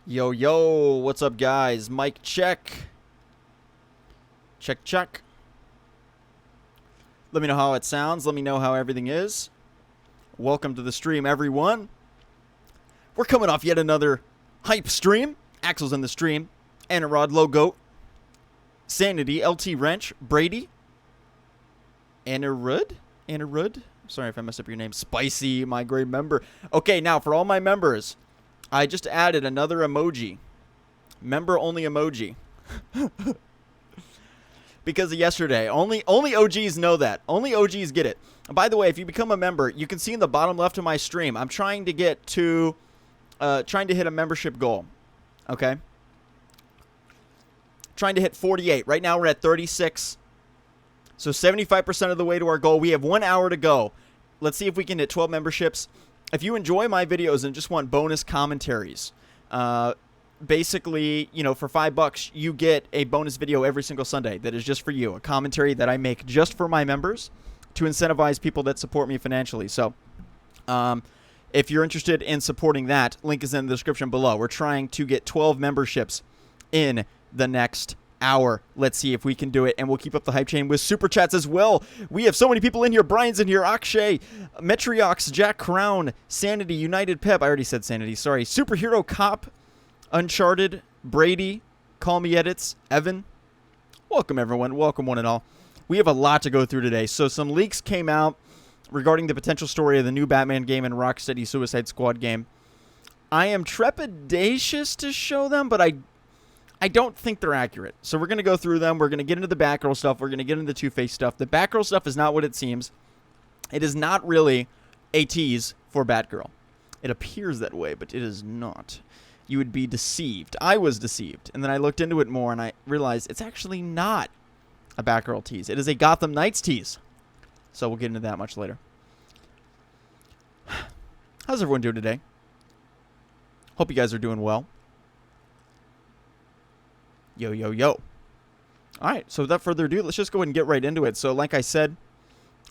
Yo, yo, what's up, guys? Mic check. Check, check. Let me know how it sounds. Let me know how everything is. Welcome to the stream, everyone. We're coming off yet another hype stream. Axel's in the stream. Anarod, Logo, Sanity, LT Wrench, Brady, Anarud? Sorry if I messed up your name. Spicy, my great member. Okay, now for all my members, I just added another emoji. Member-only emoji. Because of yesterday. Only OGs know that. Only OGs get it. And by the way, if you become a member, you can see in the bottom left of my stream, I'm trying to get to, trying to hit a membership goal. Okay? Trying to hit 48. Right now we're at 36. So 75% of the way to our goal. We have 1 hour to go. Let's see if we can hit 12 memberships. If you enjoy my videos and just want bonus commentaries, basically, you know, for $5, you get a bonus video every single Sunday that is just for you. A commentary that I make just for my members to incentivize people that support me financially. So, if you're interested in supporting that, link is in the description below. We're trying to get 12 memberships in the next hour. Let's see if we can do it, and we'll keep up the hype chain with super chats as well. We have so many people in here. Brian's in here, Akshay, Metriox, Jack Crown, Sanity, United Pep. I already said Sanity, sorry. Superhero Cop, Uncharted, Brady, Call Me Edits, Evan. Welcome, everyone. Welcome, one and all. We have a lot to go through today. So some leaks came out regarding the potential story of the new Batman game and Rocksteady Suicide Squad game. I am trepidatious to show them, but I don't think they're accurate. So we're going to go through them. We're going to get into the Batgirl stuff. We're going to get into the Two-Face stuff. The Batgirl stuff is not what it seems. It is not really a tease for Batgirl. It appears that way, but it is not. You would be deceived. I was deceived. And then I looked into it more, and I realized it's actually not a Batgirl tease. It is a Gotham Knights tease. So we'll get into that much later. How's everyone doing today? Hope you guys are doing well. Yo, yo, yo. All right, so without further ado, let's just go ahead and get right into it. So like I said,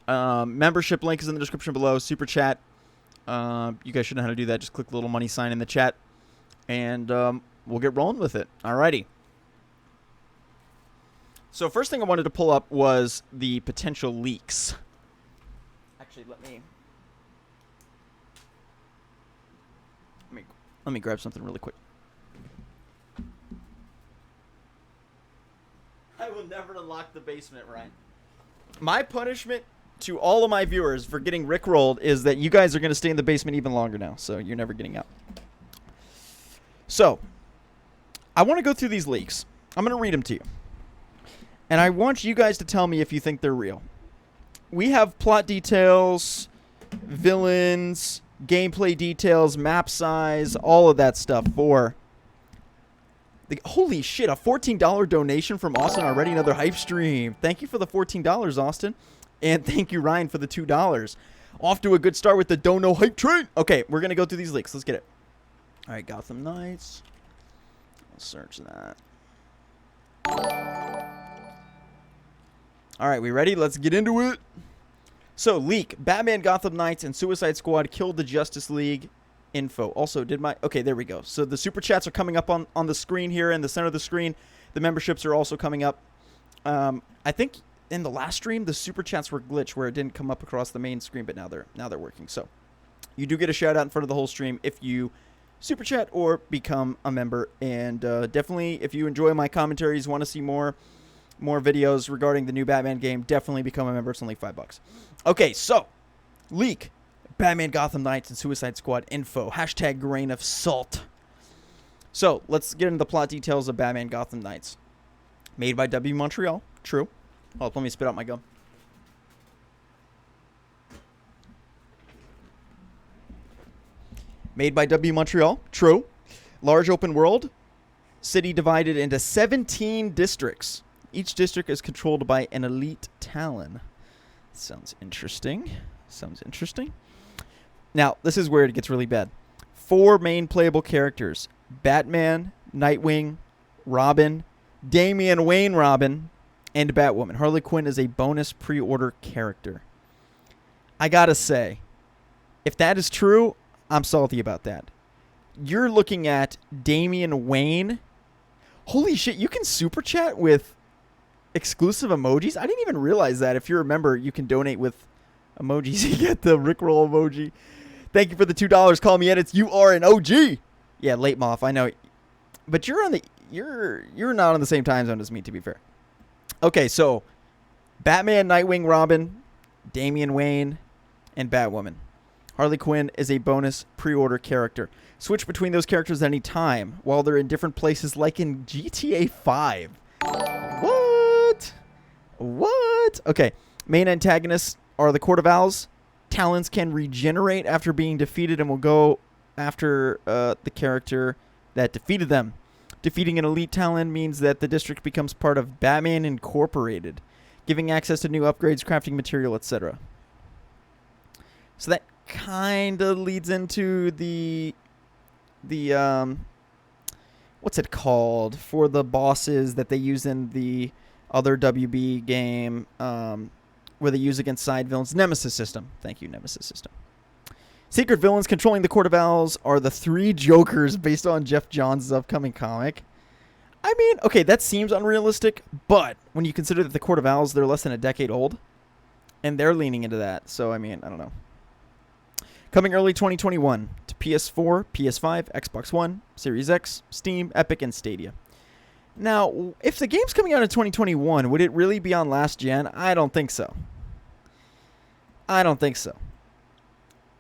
membership link is in the description below. Super chat. You guys should know how to do that. Just click the little money sign in the chat. And we'll get rolling with it. Alrighty. So first thing I wanted to pull up was the potential leaks. Actually, let me grab something really quick. I will never unlock the basement, Ryan. My punishment to all of my viewers for getting rickrolled is that you guys are going to stay in the basement even longer now. So you're never getting out. So, I want to go through these leaks. I'm going to read them to you. And I want you guys to tell me if you think they're real. We have plot details, villains, gameplay details, map size, all of that stuff for... Holy shit, a $14 donation from Austin already. Another hype stream. Thank you for the $14, Austin. And thank you, Ryan, for the $2. Off to a good start with the Dono hype train. Okay, we're going to go through these leaks. Let's get it. All right, Gotham Knights. I'll search that. All right, we ready? Let's get into it. So, leak. Batman, Gotham Knights, and Suicide Squad killed the Justice League. Info. Also, okay, there we go. So the super chats are coming up on the screen here in the center of the screen. The memberships are also coming up. I think in the last stream the super chats were glitched where it didn't come up across the main screen, but now they're working. So you do get a shout out in front of the whole stream if you super chat or become a member. And definitely, if you enjoy my commentaries, want to see more videos regarding the new Batman game, definitely become a member. It's only $5. Okay, so leak. Batman, Gotham Knights, and Suicide Squad info. Hashtag grain of salt. So, let's get into the plot details of Batman, Gotham Knights. Made by W Montreal. True. Oh, let me spit out my gum. Made by W Montreal. True. Large open world. City divided into 17 districts. Each district is controlled by an elite Talon. Sounds interesting. Now, this is where it gets really bad. 4 main playable characters. Batman, Nightwing, Robin, Damian Wayne Robin, and Batwoman. Harley Quinn is a bonus pre-order character. I gotta say, if that is true, I'm salty about that. you're looking at Damian Wayne. Holy shit, you can super chat with exclusive emojis? I didn't even realize that. If you remember, you can donate with emojis. You get the Rickroll emoji. Thank you for the $2. Call me edits. You are an OG. Yeah, late Moth, I know. But you're on the you're not on the same time zone as me, to be fair. Okay, so Batman, Nightwing, Robin, Damian Wayne, and Batwoman. Harley Quinn is a bonus pre-order character. Switch between those characters any time while they're in different places, like in GTA 5. What? Okay. Main antagonists are the Court of Owls. Talons can regenerate after being defeated and will go after the character that defeated them. Defeating an elite Talon means that the district becomes part of Batman Incorporated, giving access to new upgrades, crafting material, etc. So that kind of leads into the what's it called for the bosses that they use in the other WB game, where they use against side villains. Nemesis system. Thank you, Nemesis system. Secret villains controlling the Court of Owls are the 3 Jokers based on Jeff Johns' upcoming comic. I mean, okay, that seems unrealistic, but when you consider that the Court of Owls, they're less than a decade old, and they're leaning into that. So, I mean, I don't know. Coming early 2021 to PS4, PS5, Xbox One, Series X, Steam, Epic, and Stadia. Now, if the game's coming out in 2021, would it really be on last gen? I don't think so.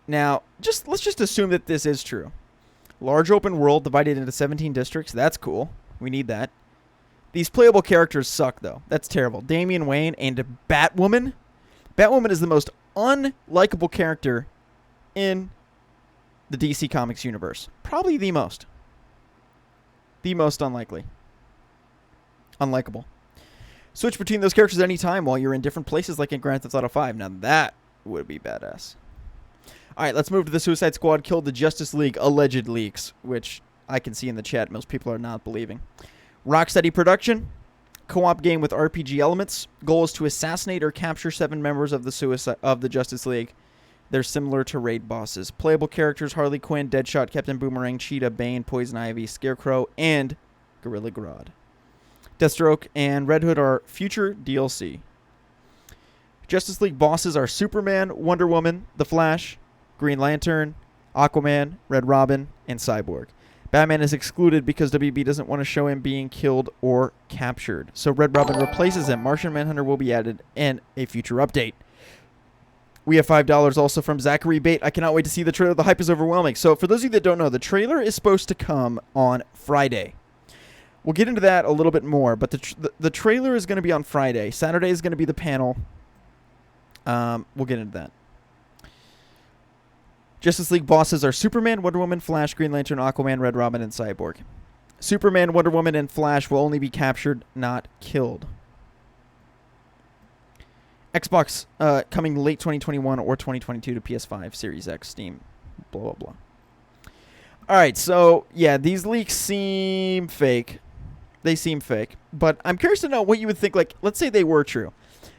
Now, let's just assume that this is true. Large open world divided into 17 districts. That's cool. We need that. These playable characters suck, though. That's terrible. Damian Wayne and Batwoman. Batwoman is the most unlikable character in the DC Comics universe. Probably the most. The most unlikely. Unlikable. Switch between those characters anytime while you're in different places, like in Grand Theft Auto 5. Now that would be badass. Alright, let's move to the Suicide Squad killed the Justice League alleged leaks, which I can see in the chat most people are not believing. Rocksteady production. Co-op game with RPG elements. Goal is to assassinate or capture 7 members of the Justice League. They're similar to raid bosses. Playable characters: Harley Quinn, Deadshot, Captain Boomerang, Cheetah, Bane, Poison Ivy, Scarecrow, and Gorilla Grodd. Deathstroke and Red Hood are future DLC. Justice League bosses are Superman, Wonder Woman, The Flash, Green Lantern, Aquaman, Red Robin, and Cyborg. Batman is excluded because WB doesn't want to show him being killed or captured. So Red Robin replaces him. Martian Manhunter will be added in a future update. We have $5 also from Zachary Bate. I cannot wait to see the trailer. The hype is overwhelming. So for those of you that don't know, the trailer is supposed to come on Friday. We'll get into that a little bit more, but the trailer is going to be on Friday. Saturday is going to be the panel. We'll get into that. Justice League bosses are Superman, Wonder Woman, Flash, Green Lantern, Aquaman, Red Robin, and Cyborg. Superman, Wonder Woman, and Flash will only be captured, not killed. Xbox coming late 2021 or 2022 to PS5, Series X, Steam, blah, blah, blah. Alright, so, yeah, these leaks seem fake. They seem fake. But I'm curious to know what you would think, like, let's say they were true.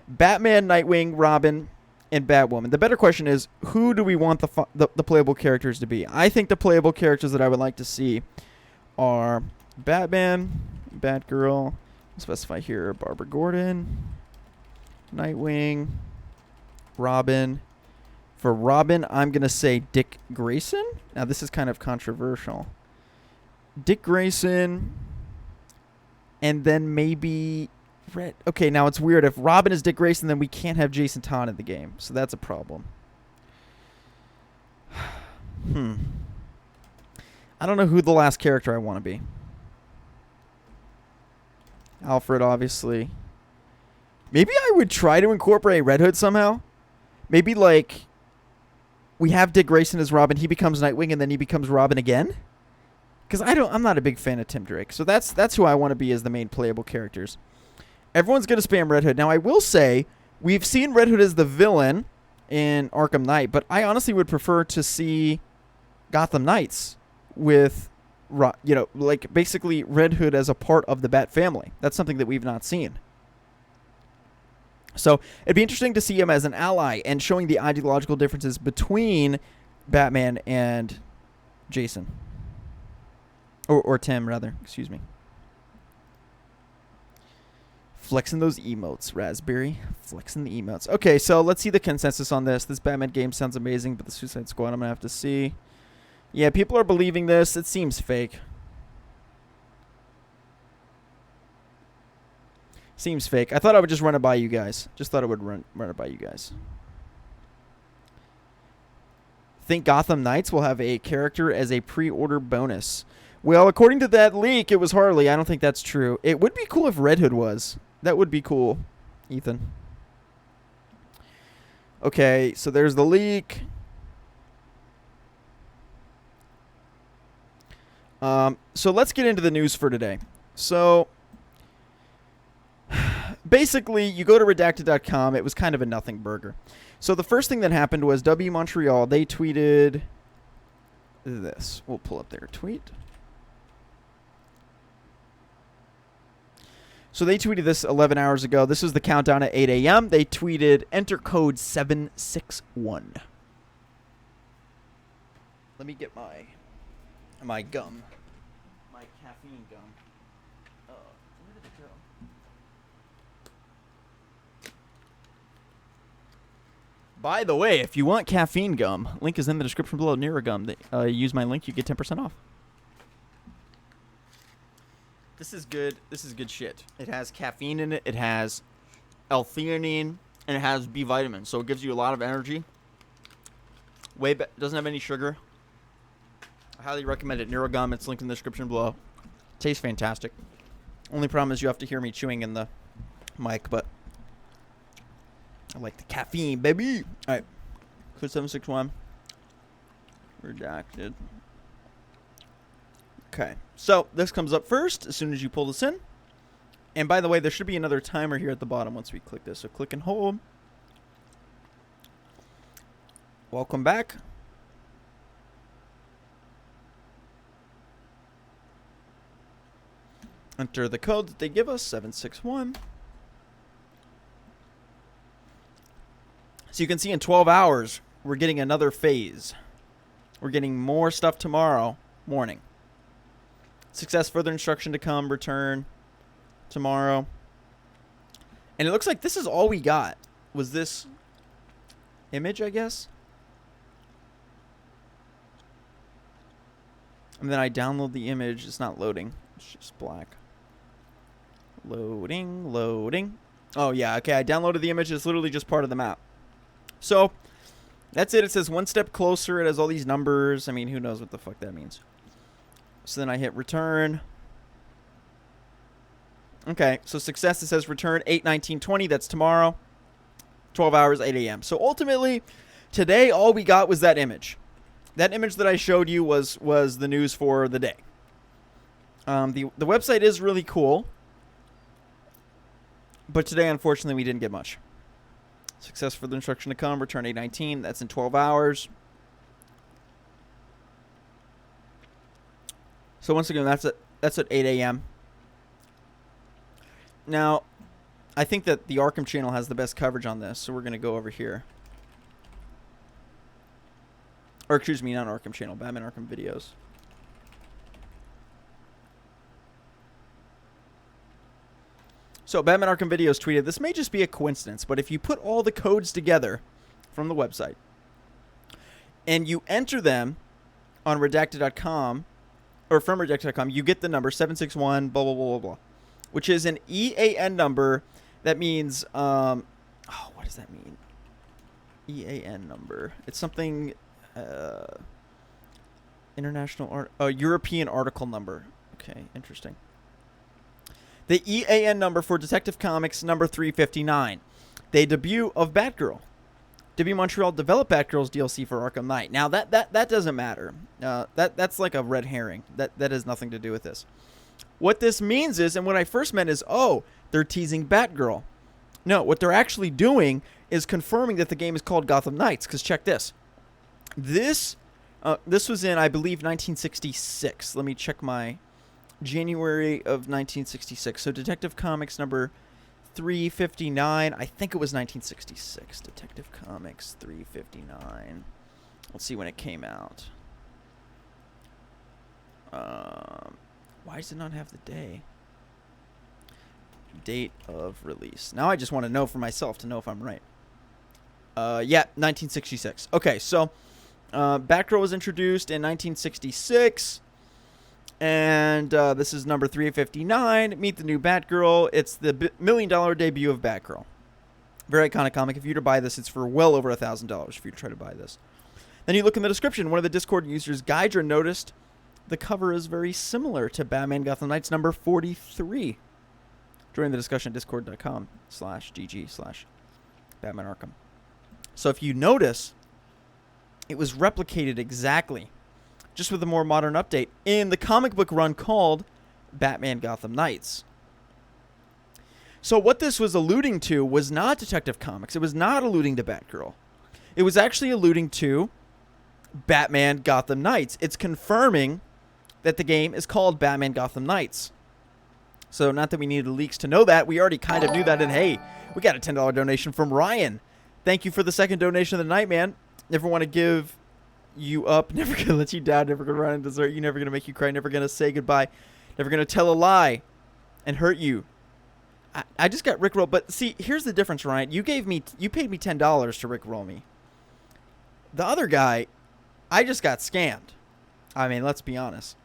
Batman, Nightwing, Robin, and Batwoman. The better question is, who do we want the playable characters to be? I think the playable characters that I would like to see are Batman, Batgirl, I'll specify here, Barbara Gordon, Nightwing, Robin. For Robin, I'm going to say Dick Grayson. Now, this is kind of controversial. Dick Grayson, and then maybe Red. Okay, now it's weird. If Robin is Dick Grayson, then we can't have Jason Todd in the game. So that's a problem. I don't know who the last character I want to be. Alfred, obviously. Maybe I would try to incorporate Red Hood somehow. Maybe, like, we have Dick Grayson as Robin, he becomes Nightwing, and then he becomes Robin again. Because I'm not a big fan of Tim Drake. So that's who I want to be as the main playable characters. Everyone's going to spam Red Hood. Now, I will say, we've seen Red Hood as the villain in Arkham Knight, but I honestly would prefer to see Gotham Knights with, you know, like, basically Red Hood as a part of the Bat family. That's something that we've not seen. So it'd be interesting to see him as an ally and showing the ideological differences between Batman and Jason. Or Tim, rather. Excuse me. Flexing those emotes, Raspberry. Flexing the emotes. Okay, so let's see the consensus on this. This Batman game sounds amazing, but the Suicide Squad, I'm going to have to see. Yeah, people are believing this. It seems fake. Seems fake. I thought I would just run it by you guys. Just thought I would run it by you guys. Think Gotham Knights will have a character as a pre-order bonus. Well, according to that leak, it was Harley. I don't think that's true. It would be cool if Red Hood was. That would be cool, Ethan. Okay, so there's the leak. So let's get into the news for today. So basically, you go to redacted.com. It was kind of a nothing burger. So the first thing that happened was W Montreal. They tweeted this. We'll pull up their tweet. So they tweeted this 11 hours ago. This was the countdown at 8 a.m. They tweeted, enter code 761. Let me get my gum. My caffeine gum. Where did it go? By the way, if you want caffeine gum, link is in the description below. Neurogum. Use my link, you get 10% off. This is good. This is good shit. It has caffeine in it. It has L-theanine, and it has B vitamins, so it gives you a lot of energy. Doesn't have any sugar. I highly recommend it. Neurogum. It's linked in the description below. Tastes fantastic. Only problem is you have to hear me chewing in the mic, but I like the caffeine, baby. All right. Code 761. Redacted. Okay, so this comes up first as soon as you pull this in. And by the way, there should be another timer here at the bottom once we click this. So click and hold. Welcome back. Enter the code that they give us, 761. So you can see in 12 hours, we're getting another phase. We're getting more stuff tomorrow morning. Success, further instruction to come, return tomorrow. And it looks like this is all we got. Was this image, I guess? And then I download the image. It's not loading. It's just black. Loading, loading. Oh, yeah. Okay, I downloaded the image. It's literally just part of the map. So, that's it. It says one step closer. It has all these numbers. I mean, who knows what the fuck that means. So then I hit return. Okay, so success, it says return 8/19/20. That's tomorrow. 12 hours, 8 a.m. So ultimately, today all we got was that image. That image that I showed you was the news for the day. The website is really cool. But today, unfortunately, we didn't get much. Success for the instruction to come. Return 8/19. That's in 12 hours. So once again, that's at 8 a.m. Now, I think that the Arkham channel has the best coverage on this, so we're going to go over here. Or excuse me, not Arkham channel, Batman Arkham videos. So Batman Arkham videos tweeted, this may just be a coincidence, but if you put all the codes together from the website and you enter them on redacted.com, or from redacted.com, you get the number 761, blah, blah, blah, blah, blah, which is an EAN number. That means, what does that mean? EAN number. It's something, European article number. Okay, interesting. The EAN number for Detective Comics number 359. The debut of Batgirl. W Montreal developed Batgirl's DLC for Arkham Knight. Now, that doesn't matter. That's like a red herring. That has nothing to do with this. What this means is, and what I first meant is, oh, they're teasing Batgirl. No, what they're actually doing is confirming that the game is called Gotham Knights. Because check this. This was in, I believe, 1966. Let me check my January of 1966. So Detective Comics number 359. I think it was 1966. Detective Comics 359. Let's see when it came out. Why does it not have the day? Date of release. Now I just want to know for myself to know if I'm right. Yeah, 1966. Okay, so Batgirl was introduced in 1966. And this is number 359. Meet the new Batgirl. It's the $1 million debut of Batgirl. Very iconic comic. If you were to buy this, it's for well over $1,000 if you try to buy this. Then you look in the description. One of the Discord users, Gydra, noticed the cover is very similar to Batman Gotham Knights number 43. Join the discussion at discord.com/gg/Batman Arkham. So if you notice, it was replicated exactly, just with a more modern update, in the comic book run called Batman Gotham Knights. So what this was alluding to was not Detective Comics. It was not alluding to Batgirl. It was actually alluding to Batman Gotham Knights. It's confirming that the game is called Batman Gotham Knights. So not that we needed leaks to know that. We already kind of knew that. And hey, we got a $10 donation from Ryan. Thank you for the second donation of the night, man. Never want to give you up. Never going to let you down. Never going to run and desert you. Never going to make you cry. Never going to say goodbye. Never going to tell a lie and hurt you. I just got Rickrolled. But see, here's the difference, Ryan. You paid me $10 to Rickroll me. The other guy, I just got scammed. I mean, let's be honest.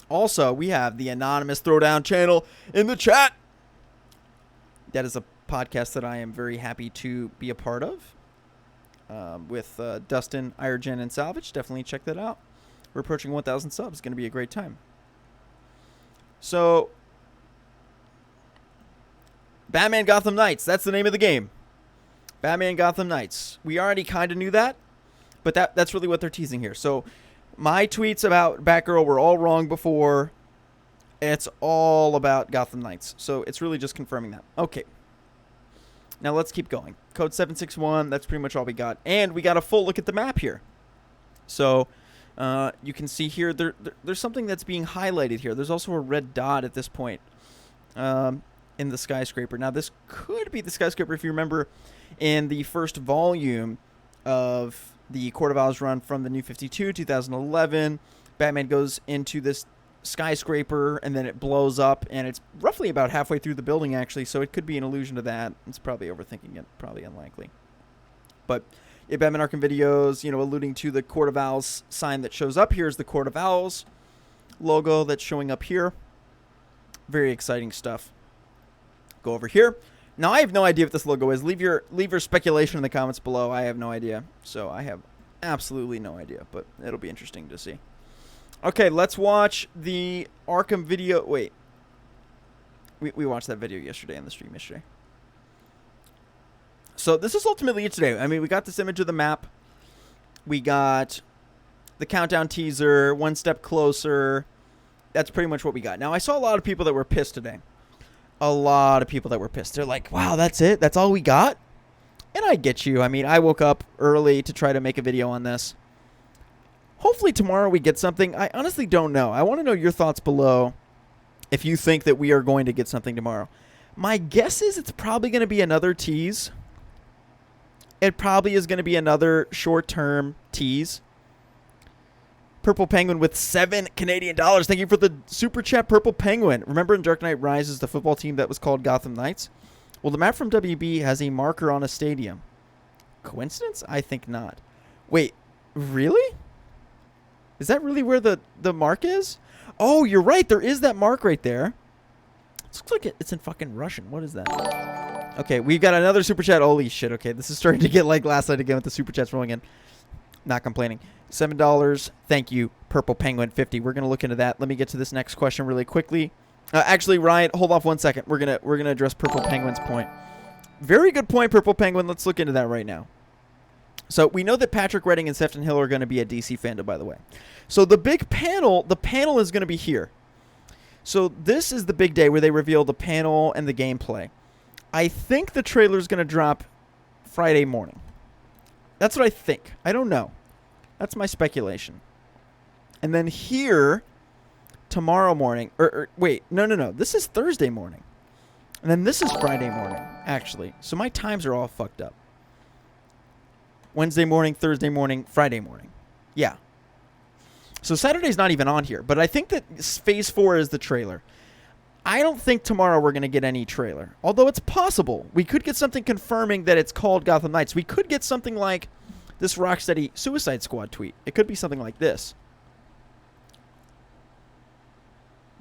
Also, we have the Anonymous Throwdown channel in the chat. That is a podcast that I am very happy to be a part of. With Dustin, Irogen, and Salvage. Definitely check that out. We're approaching 1,000 subs. It's going to be a great time. So, Batman Gotham Knights. That's the name of the game. Batman Gotham Knights. We already kind of knew that. But that's really what they're teasing here. So, my tweets about Batgirl were all wrong before. It's all about Gotham Knights. So it's really just confirming that. Okay. Now let's keep going. Code 761. That's pretty much all we got. And we got a full look at the map here. So you can see here there's something that's being highlighted here. There's also a red dot at this point in the skyscraper. Now this could be the skyscraper if you remember in the first volume of the Court of Owls run from the New 52, 2011. Batman goes into this skyscraper, and then it blows up, and it's roughly about halfway through the building, actually, so it could be an allusion to that. It's probably overthinking it. Probably unlikely. But yeah, Batman Arkham videos, alluding to the Court of Owls sign that shows up here is the Court of Owls logo that's showing up here. Very exciting stuff. Go over here. Now, I have no idea what this logo is. Leave your speculation in the comments below. I have no idea. So I have absolutely no idea, but it'll be interesting to see. Okay, let's watch the Arkham video. Wait. We watched that video yesterday on the stream yesterday. So this is ultimately it today. I mean, we got this image of the map. We got the countdown teaser, one step closer. That's pretty much what we got. Now, I saw a lot of people that were pissed today. A lot of people that were pissed. They're like, wow, that's it? That's all we got? And I get you. I mean, I woke up early to try to make a video on this. Hopefully tomorrow we get something. I honestly don't know. I want to know your thoughts below if you think that we are going to get something tomorrow. My guess is it's probably going to be another tease. It probably is going to be another short-term tease. Purple Penguin with $7 Canadian. Thank you for the super chat, Purple Penguin. Remember in Dark Knight Rises, the football team that was called Gotham Knights? Well, the map from WB has a marker on a stadium. Coincidence? I think not. Wait, really? Is that really where the mark is? Oh, you're right. There is that mark right there. It looks like it's in fucking Russian. What is that? Okay, we've got another super chat. Holy shit. Okay, this is starting to get like last night again with the super chats rolling in. Not complaining. $7. Thank you, Purple Penguin 50. We're gonna look into that. Let me get to this next question really quickly. Actually, Ryan, hold off 1 second. We're gonna address Purple Penguin's point. Very good point, Purple Penguin. Let's look into that right now. So we know that Patrick Redding and Sefton Hill are going to be at DC Fandom, by the way. So the panel is going to be here. So this is the big day where they reveal the panel and the gameplay. I think the trailer is going to drop Friday morning. That's what I think. I don't know. That's my speculation. And then here, tomorrow morning, wait, no. This is Thursday morning. And then this is Friday morning, actually. So my times are all fucked up. Wednesday morning, Thursday morning, Friday morning. Yeah. So Saturday's not even on here, but I think that Phase 4 is the trailer. I don't think tomorrow we're going to get any trailer, although it's possible. We could get something confirming that it's called Gotham Knights. We could get something like this Rocksteady Suicide Squad tweet. It could be something like this.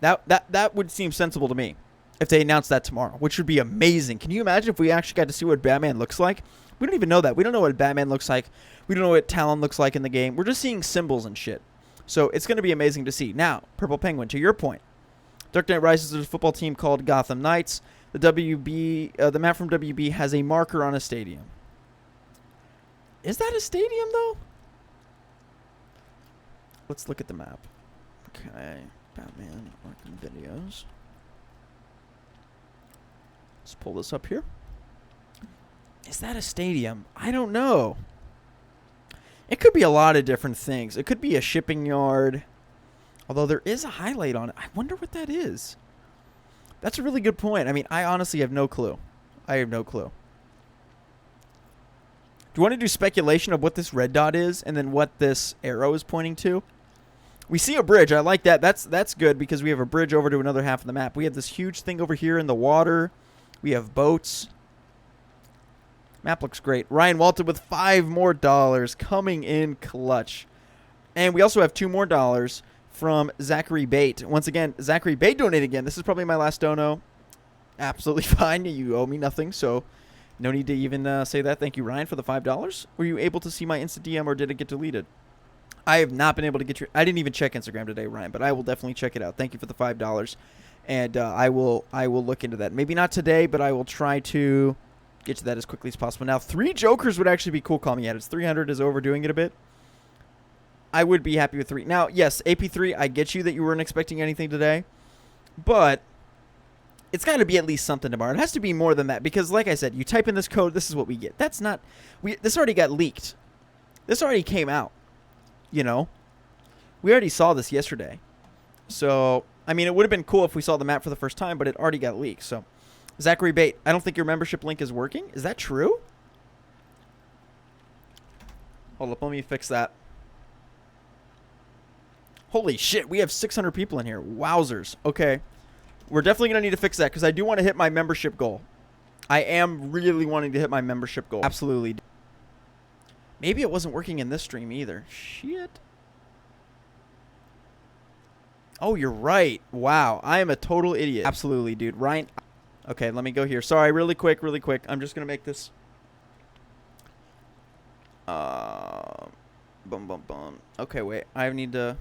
That would seem sensible to me if they announced that tomorrow, which would be amazing. Can you imagine if we actually got to see what Batman looks like? We don't even know that. We don't know what Batman looks like. We don't know what Talon looks like in the game. We're just seeing symbols and shit. So it's going to be amazing to see. Now, Purple Penguin, to your point. Dark Knight Rises is a football team called Gotham Knights. The map from WB has a marker on a stadium. Is that a stadium, though? Let's look at the map. Okay. Batman Arkham videos. Let's pull this up here. Is that a stadium? I don't know. It could be a lot of different things. It could be a shipping yard. Although there is a highlight on it. I wonder what that is. That's a really good point. I mean, I honestly have no clue. I have no clue. Do you want to do speculation of what this red dot is and then what this arrow is pointing to? We see a bridge. I like that. That's good because we have a bridge over to another half of the map. We have this huge thing over here in the water. We have boats. Map looks great. Ryan Walton with $5 more coming in clutch. And we also have $2 more from Zachary Bate. Once again, Zachary Bate donated again. This is probably my last dono. Absolutely fine. You owe me nothing, so no need to even say that. Thank you, Ryan, for the $5. Were you able to see my Insta DM or did it get deleted? I have not been able to get your... I didn't even check Instagram today, Ryan, but I will definitely check it out. Thank you for the $5. And I will look into that. Maybe not today, but I will try to get to that as quickly as possible. Now, 3 Jokers would actually be cool. Call me at it. 300 is overdoing it a bit. I would be happy with 3. Now, yes, AP3, I get you that you weren't expecting anything today. But it's got to be at least something tomorrow. It has to be more than that. Because, like I said, you type in this code, this is what we get. That's not... This already got leaked. This already came out. You know? We already saw this yesterday. So, I mean, it would have been cool if we saw the map for the first time, but it already got leaked. So, Zachary Bate, I don't think your membership link is working. Is that true? Hold up, let me fix that. Holy shit, we have 600 people in here. Wowzers. Okay. We're definitely going to need to fix that because I do want to hit my membership goal. I am really wanting to hit my membership goal. Absolutely. Maybe it wasn't working in this stream either. Shit. Oh, you're right. Wow. I am a total idiot. Absolutely, dude. Ryan. Okay, let me go here. Sorry, really quick. I'm just going to make this. Okay, wait. I need to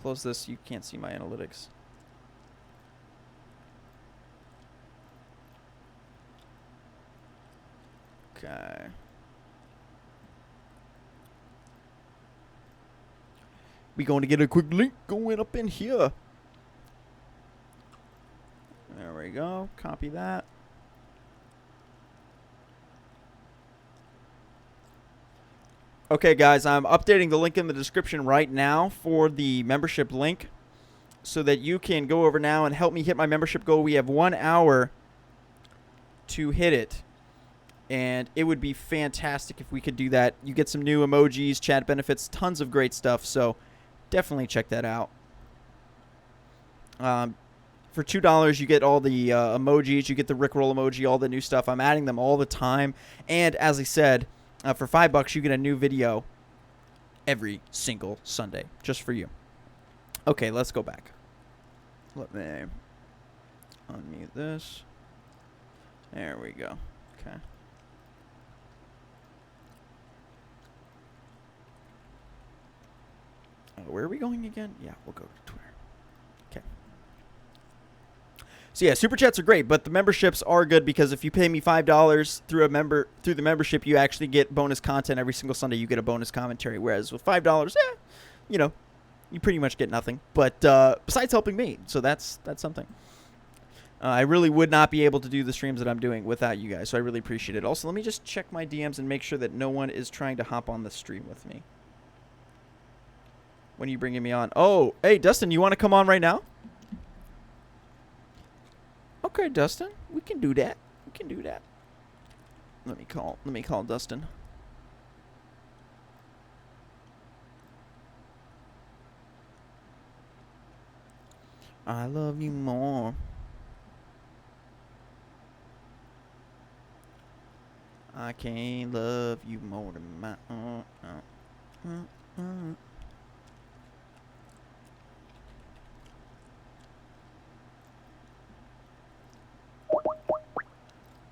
close this. You can't see my analytics. Okay. We going to get a quick link going up in here. There we go. Copy that. Okay, guys, I'm updating the link in the description right now for the membership link so that you can go over now and help me hit my membership goal. We have 1 hour to hit it, and it would be fantastic if we could do that. You get some new emojis, chat benefits, tons of great stuff, so definitely check that out. For $2, you get all the emojis. You get the Rickroll emoji, all the new stuff. I'm adding them all the time, and as I said, for $5, you get a new video every single Sunday, just for you. Okay, let's go back. Let me unmute this. There we go. Okay. Where are we going again? Yeah, we'll go to Twitter. Okay. So yeah, super chats are great, but the memberships are good because if you pay me $5 through the membership, you actually get bonus content every single Sunday. You get a bonus commentary, whereas with $5, you know, you pretty much get nothing. But besides helping me, so that's something. I really would not be able to do the streams that I'm doing without you guys, so I really appreciate it. Also, let me just check my DMs and make sure that no one is trying to hop on the stream with me. When are you bringing me on? Oh, hey, Dustin, you want to come on right now? Okay, Dustin, we can do that. We can do that. Let me call Dustin. I love you more. I can't love you more than my own.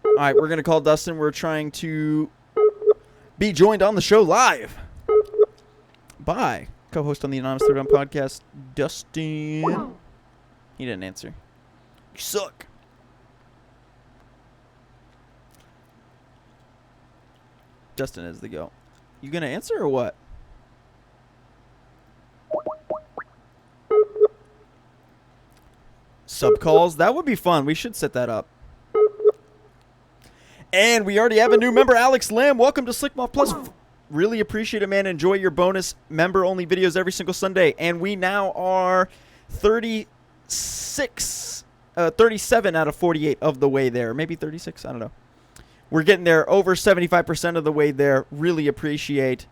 All right, we're going to call Dustin. We're trying to be joined on the show live by co-host on the Anonymous Third Down podcast, Dustin. He didn't answer. You suck. Dustin is the go. You going to answer or what? Sub calls? That would be fun. We should set that up. And we already have a new member, Alex Lamb. Welcome to Slickmoth Plus. Really appreciate it, man. Enjoy your bonus member-only videos every single Sunday. And we now are 37 out of 48 of the way there. Maybe 36, I don't know. We're getting there, over 75% of the way there. Really appreciate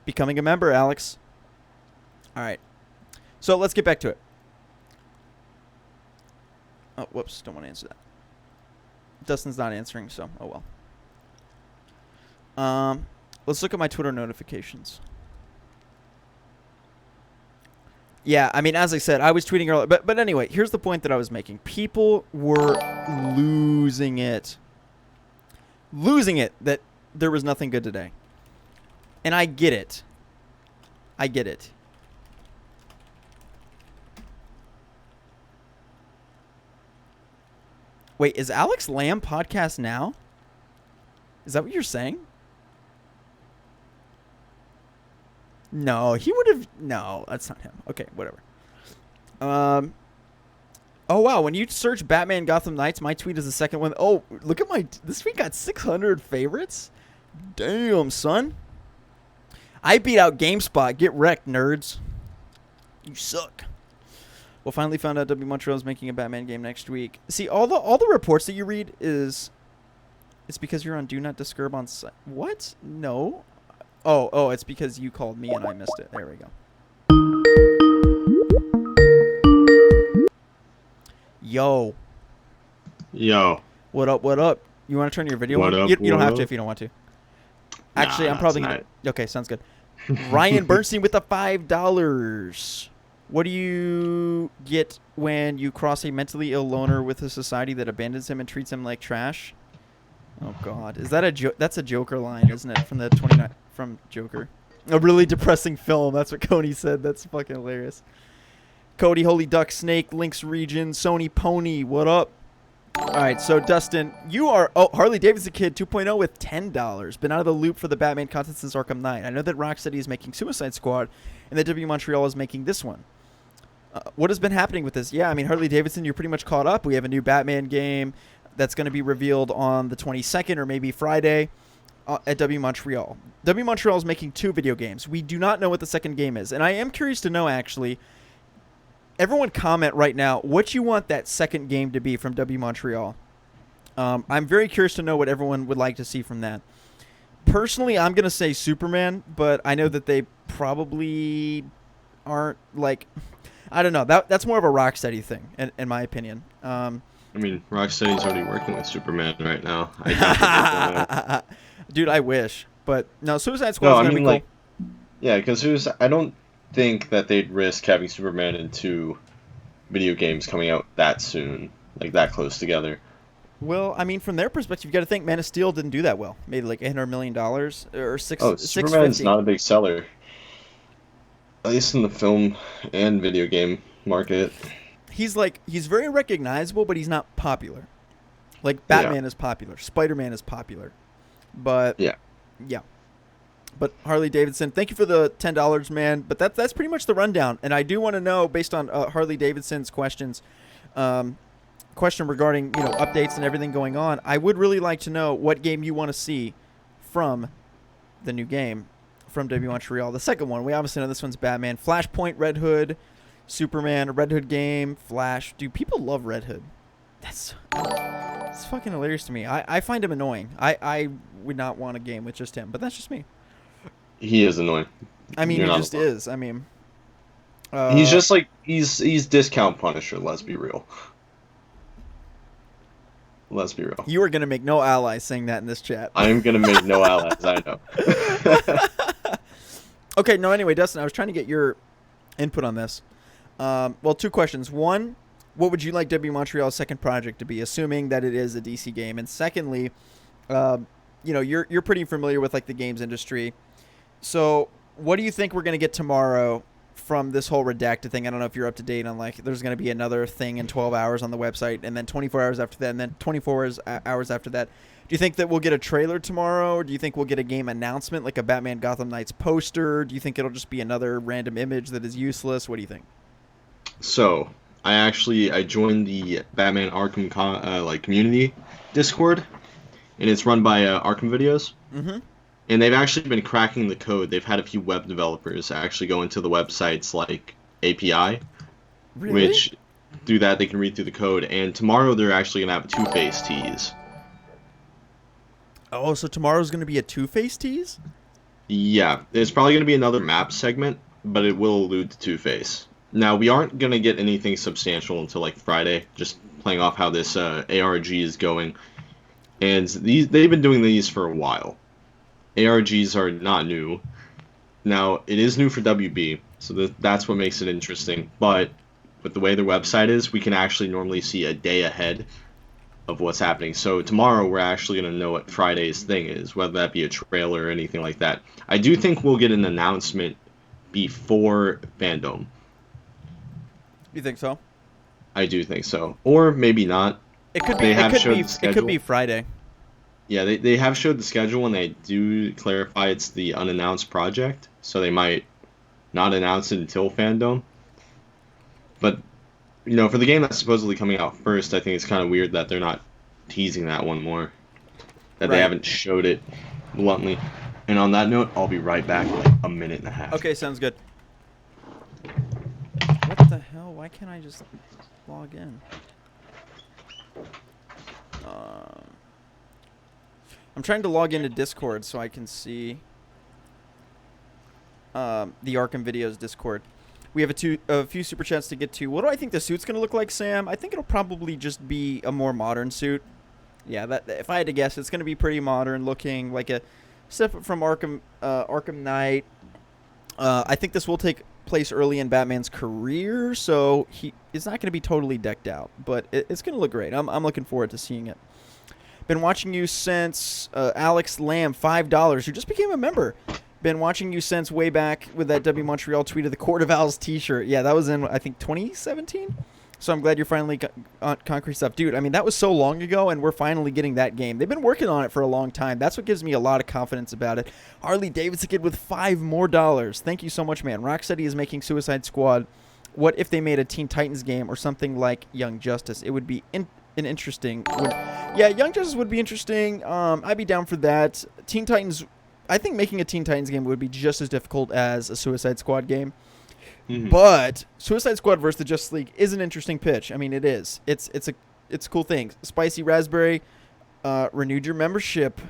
becoming a member, Alex. All right. So let's get back to it. Oh, whoops. Don't want to answer that. Dustin's not answering, so oh well. Let's look at my Twitter notifications. Yeah, I mean, as I said, I was tweeting earlier. But anyway, here's the point that I was making. People were losing it. Losing it that there was nothing good today. And I get it. I get it. Wait, is Alex Lamb podcast now? Is that what you're saying? No, he would have... No, that's not him. Okay, whatever. Oh, wow. When you search Batman Gotham Knights, my tweet is the second one. Oh, look at my... This tweet got 600 favorites? Damn, son. I beat out GameSpot. Get wrecked, nerds. You suck. Well, finally found out W Montreal is making a Batman game next week. See, all the reports that you read it's because you're on Do Not Disturb on site. What? No. Oh, it's because you called me and I missed it. There we go. Yo. What up? You want to turn your video on? You don't have to if you don't want to. Actually, I'm probably going to... Okay, sounds good. Ryan Bernstein with the $5. What do you get when you cross a mentally ill loner with a society that abandons him and treats him like trash? Oh, God. Is that a joke? That's a Joker line, isn't it? From the 29... From Joker. A really depressing film. That's what Cody said. That's fucking hilarious. Cody, Holy Duck, Snake, Lynx Region, Sony Pony. What up? All right, so Dustin, you are... Oh, Harley Davidson Kid 2.0 with $10. Been out of the loop for the Batman content since Arkham Knight. I know that Rocksteady is making Suicide Squad and that W Montreal is making this one. What has been happening with this? Yeah, I mean, Harley Davidson, you're pretty much caught up. We have a new Batman game that's going to be revealed on the 22nd or maybe Friday at W Montreal. W Montreal is making 2 video games. We do not know what the second game is. And I am curious to know, actually, everyone comment right now what you want that second game to be from W Montreal. I'm very curious to know what everyone would like to see from that. Personally, I'm going to say Superman, but I know that they probably aren't like... I don't know. That's more of a Rocksteady thing, in my opinion. I mean, Rocksteady's already working with Superman right now. I Dude, I wish. But no, Suicide Squad's going to be cool. Yeah, because I don't think that they'd risk having Superman and 2 video games coming out that soon, like that close together. Well, I mean, from their perspective, you've got to think Man of Steel didn't do that well. Made like $800 million or Superman's not a big seller. At least in the film and video game market. He's very recognizable, but he's not popular. Like Batman is popular, Spider-Man is popular. But yeah. But Harley Davidson, thank you for the $10, man. But that's pretty much the rundown. And I do want to know, based on Harley Davidson's question regarding updates and everything going on, I would really like to know what game you want to see from the new game from W Montreal. The second one, we obviously know this one's Batman. Flashpoint, Red Hood, Superman, a Red Hood game, Flash. Dude, people love Red Hood. It's fucking hilarious to me. I find him annoying. I would not want a game with just him, but that's just me. He is annoying. I mean, he just is. I mean, He's Uh, just like he's discount Punisher. Let's be real. Let's be real. you are gonna make no allies saying that in this chat. I am gonna make no allies. I know. Okay, no. Anyway, Dustin, I was trying to get your input on this. Well, two questions. One, what would you like W Montreal's second project to be, assuming that it is a DC game? And secondly, you're pretty familiar with like the games industry. So, what do you think we're gonna get tomorrow from this whole redacted thing? I don't know if you're up to date on like there's gonna be another thing in 12 hours on the website, and then 24 hours after that, and then 24 hours after that. Do you think that we'll get a trailer tomorrow, or do you think we'll get a game announcement like a Batman Gotham Knights poster? Do you think it'll just be another random image that is useless? What do you think? So I joined the Batman Arkham community Discord, and it's run by Arkham Videos. Mm-hmm. And they've actually been cracking the code. They've had a few web developers actually go into the website's like API, Really? which do that. They can read through the code. And tomorrow they're actually gonna have a Two-Face tease. Oh, so tomorrow's going to be a Two-Face tease? Yeah, there's probably gonna be another map segment, but it will allude to Two-Face. Now we aren't gonna get anything substantial until like Friday. Just playing off how this ARG is going, and they've been doing these for a while. ARGs are not new. Now, it is new for WB, so that's what makes it interesting. But with the way their website is, we can actually normally see a day ahead of what's happening. So tomorrow, we're actually going to know what Friday's thing is, whether that be a trailer or anything like that. I do think we'll get an announcement before Fandom. You think so? I do think so. Or maybe not. It could be. They It have could showed be. the It schedule. could be Friday. Yeah, they have showed the schedule, and they do clarify it's the unannounced project, so they might not announce it until Fandom. But, for the game that's supposedly coming out first, I think it's kind of weird that they're not teasing that one more. That they Right. haven't showed it bluntly. And on that note, I'll be right back in like a minute and a half. Okay, sounds good. What the hell? Why can't I just log in? I'm trying to log into Discord so I can see the Arkham Videos Discord. We have a few super chats to get to. What do I think the suit's gonna look like, Sam? I think it'll probably just be a more modern suit. Yeah, that if I had to guess, it's gonna be pretty modern looking, like a step up from Arkham Knight. I think this will take place early in Batman's career, so it's not going to be totally decked out, but it's going to look great. I'm looking forward to seeing it. Been watching you since Alex Lamb, $5, who just became a member. Been watching you since way back with that W Montreal tweet of the Court of Owls t-shirt. Yeah, that was in, I think, 2017? So I'm glad you're finally on Concrete Stuff. Dude, I mean, that was so long ago, and we're finally getting that game. They've been working on it for a long time. That's what gives me a lot of confidence about it. Harley Davidson kid with $5 more. Thank you so much, man. Rocksteady is making Suicide Squad. What if they made a Teen Titans game or something like Young Justice? It would be an interesting... Yeah, Young Justice would be interesting. I'd be down for that. Teen Titans... I think making a Teen Titans game would be just as difficult as a Suicide Squad game. Mm-hmm. But Suicide Squad versus the Justice League is an interesting pitch. I mean, it is. It's a cool thing. Spicy Raspberry renewed your membership.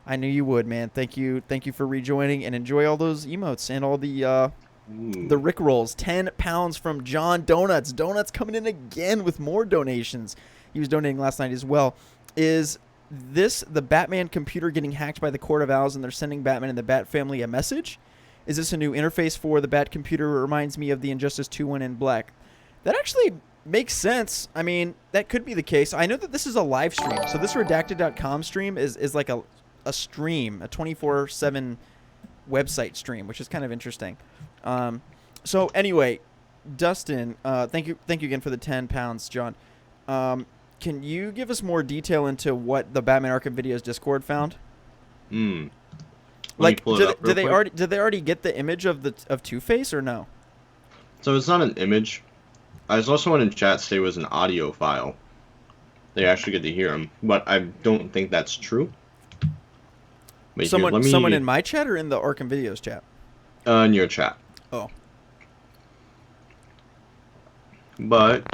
I knew you would, man. Thank you for rejoining, and enjoy all those emotes and all the Rick rolls. £10 from John Donuts. Donuts coming in again with more donations. He was donating last night as well. Is this the Batman computer getting hacked by the Court of Owls, and they're sending Batman and the Bat family a message? Is this a new interface for the Bat computer? It reminds me of the Injustice 2 one in black. That actually makes sense. I mean, that could be the case. I know that this is a live stream. So this redacted.com stream is like a stream, a 24/7 website stream, which is kind of interesting. So anyway, Dustin, thank you again for the £10, John. Can you give us more detail into what the Batman Arkham Videos Discord found? Like, did they already get the image of Two-Face or no? So it's not an image. I was also in chat say it was an audio file. They actually get to hear him, but I don't think that's true. Wait, someone in my chat or in the Arkham Videos chat? In your chat. Oh. But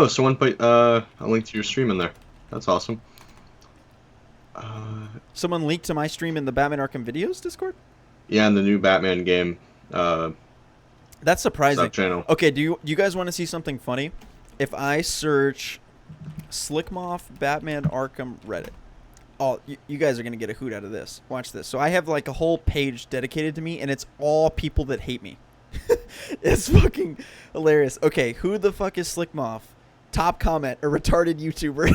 someone put a link to your stream in there. That's awesome. Someone leaked to my stream in the Batman Arkham Videos Discord? Yeah, in the new Batman game, That's surprising. Sub-channel. Okay, do you guys want to see something funny? If I search Slickmoff Batman Arkham Reddit, oh, you guys are gonna get a hoot out of this. Watch this. So I have like a whole page dedicated to me, and it's all people that hate me. It's fucking hilarious. Okay, who the fuck is Slickmoff? Top comment: a retarded YouTuber.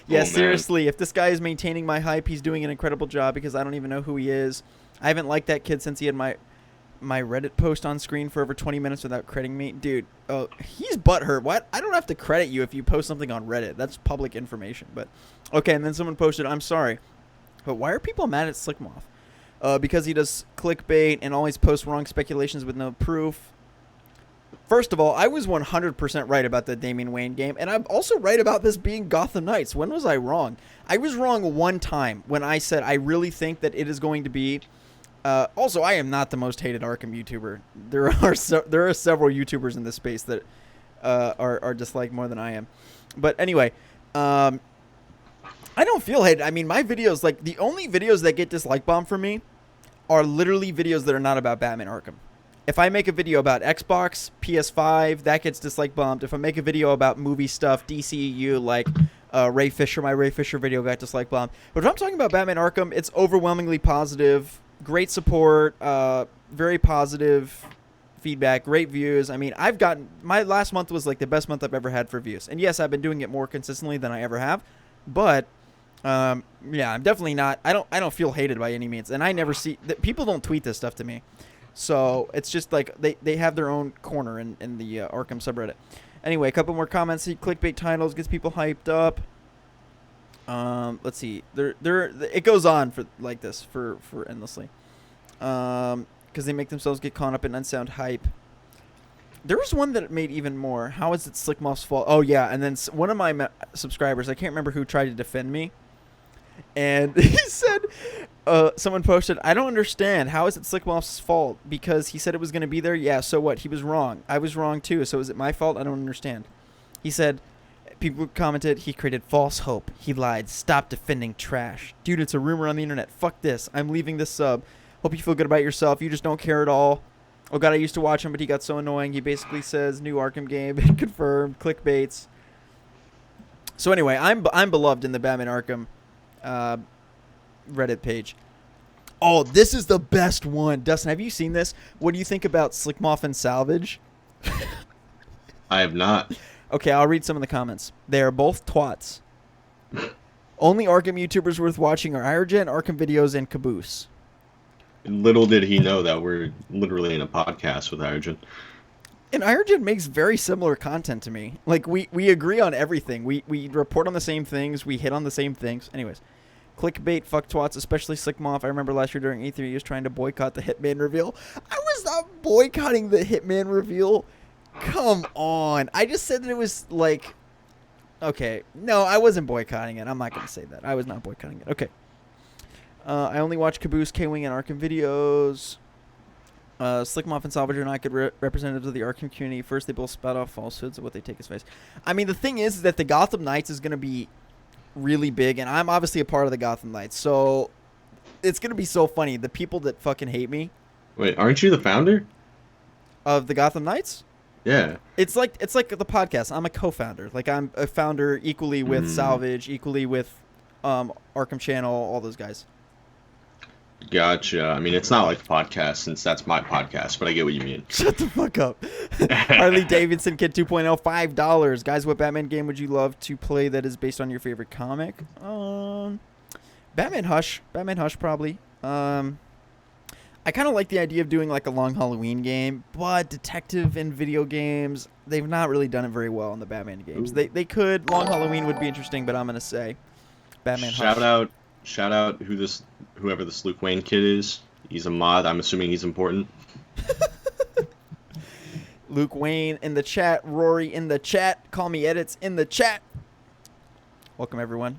Yeah, seriously. If this guy is maintaining my hype, he's doing an incredible job because I don't even know who he is. I haven't liked that kid since he had my Reddit post on screen for over 20 minutes without crediting me. Dude, he's butthurt. What? I don't have to credit you if you post something on Reddit. That's public information. But okay, and then someone posted, I'm sorry, but why are people mad at Slickmoff? Because he does clickbait and always posts wrong speculations with no proof. First of all, I was 100% right about the Damian Wayne game, and I'm also right about this being Gotham Knights. When was I wrong? I was wrong one time when I said I really think that it is going to be... also, I am not the most hated Arkham YouTuber. There are several YouTubers in this space that are disliked more than I am. But anyway, I don't feel hated. I mean, my videos, like, the only videos that get dislike bombed for me are literally videos that are not about Batman Arkham. If I make a video about Xbox, PS5, that gets dislike bombed. If I make a video about movie stuff, DCEU, like Ray Fisher, my Ray Fisher video got dislike bombed. But if I'm talking about Batman Arkham, it's overwhelmingly positive. Great support, very positive feedback, great views. I mean, I've gotten... My last month was like the best month I've ever had for views. And yes, I've been doing it more consistently than I ever have. But... yeah, I'm definitely not... I don't feel hated by any means. And I never see... People don't tweet this stuff to me. So it's just like they have their own corner in the Arkham subreddit. Anyway, a couple more comments. See, clickbait titles gets people hyped up. Let's see. It goes on for like this for endlessly. Because they make themselves get caught up in unsound hype. There was one that made even more. How is it Slickmoff's fault? Oh yeah, and then one of my subscribers, I can't remember who, tried to defend me. And he said, someone posted, I don't understand. How is it Slickmoff's fault? Because he said it was going to be there? Yeah, so what? He was wrong. I was wrong too. So is it my fault? I don't understand. He said, people commented, he created false hope. He lied. Stop defending trash. Dude, it's a rumor on the internet. Fuck this. I'm leaving this sub. Hope you feel good about yourself. You just don't care at all. Oh god, I used to watch him, but he got so annoying. He basically says, new Arkham game, confirmed, clickbaits. So anyway, I'm beloved in the Batman Arkham Reddit page. Oh, this is the best one. Dustin, have you seen this? What do you think about Slickmoff and Salvage? I have not. Okay, I'll read some of the comments. They are both twats. Only Arkham YouTubers worth watching are Irgen, Arkham Videos, and Caboose. Little did he know that we're literally in a podcast with Adrian. And Irgen makes very similar content to me. Like, we agree on everything. We report on the same things. We hit on the same things. Anyways. Clickbait, fuck twats, especially Slickmoff. I remember last year during E3 he was trying to boycott the Hitman reveal. I was not boycotting the Hitman reveal. Come on. I just said that it was like... Okay. No, I wasn't boycotting it. I'm not going to say that. I was not boycotting it. Okay. I only watch Caboose, K-Wing, and Arkham videos. Slickmoff and Salvage are not good representatives of the Arkham community. First, they both spout off falsehoods of what they take as face. I mean, the thing is that the Gotham Knights is going to be really big, and I'm obviously a part of the Gotham Knights, so it's going to be so funny. The people that fucking hate me. Wait, aren't you the founder? Of the Gotham Knights? Yeah. It's like the podcast. I'm a co-founder. Like, I'm a founder equally with Salvage, equally with Arkham Channel, all those guys. Gotcha. I mean, it's not like a podcast since that's my podcast, but I get what you mean. Shut the fuck up. Harley Davidson Kid 2.0, $5. Guys, what Batman game would you love to play that is based on your favorite comic? Batman Hush. Batman Hush, probably. I kind of like the idea of doing like a long Halloween game, but detective in video games, they've not really done it very well in the Batman games. They could. Long Halloween would be interesting, but I'm going to say Batman Hush. Shout out whoever this Luke Wayne kid is. He's a mod. I'm assuming he's important. Luke Wayne in the chat. Rory in the chat. Call me edits in the chat. Welcome, everyone.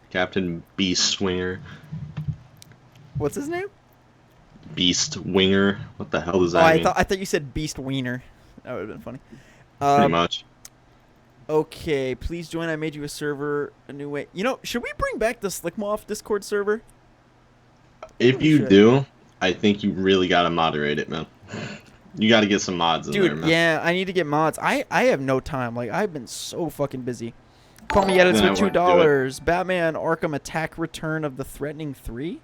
Captain Beast Winger. What's his name? Beast Winger. What the hell does that mean? I thought you said Beast Wiener. That would have been funny. Pretty much. Okay, please join. I made you a server a new way. You know, should we bring back the Slickmoff Discord server? If you do, I think you really gotta moderate it, man. You got to get some mods in there, Dude, man. yeah, I need to get mods. I have no time. Like, I've been so fucking busy. Call me edits Then I with won't do $2. Batman Arkham Attack Return of the Threatening 3?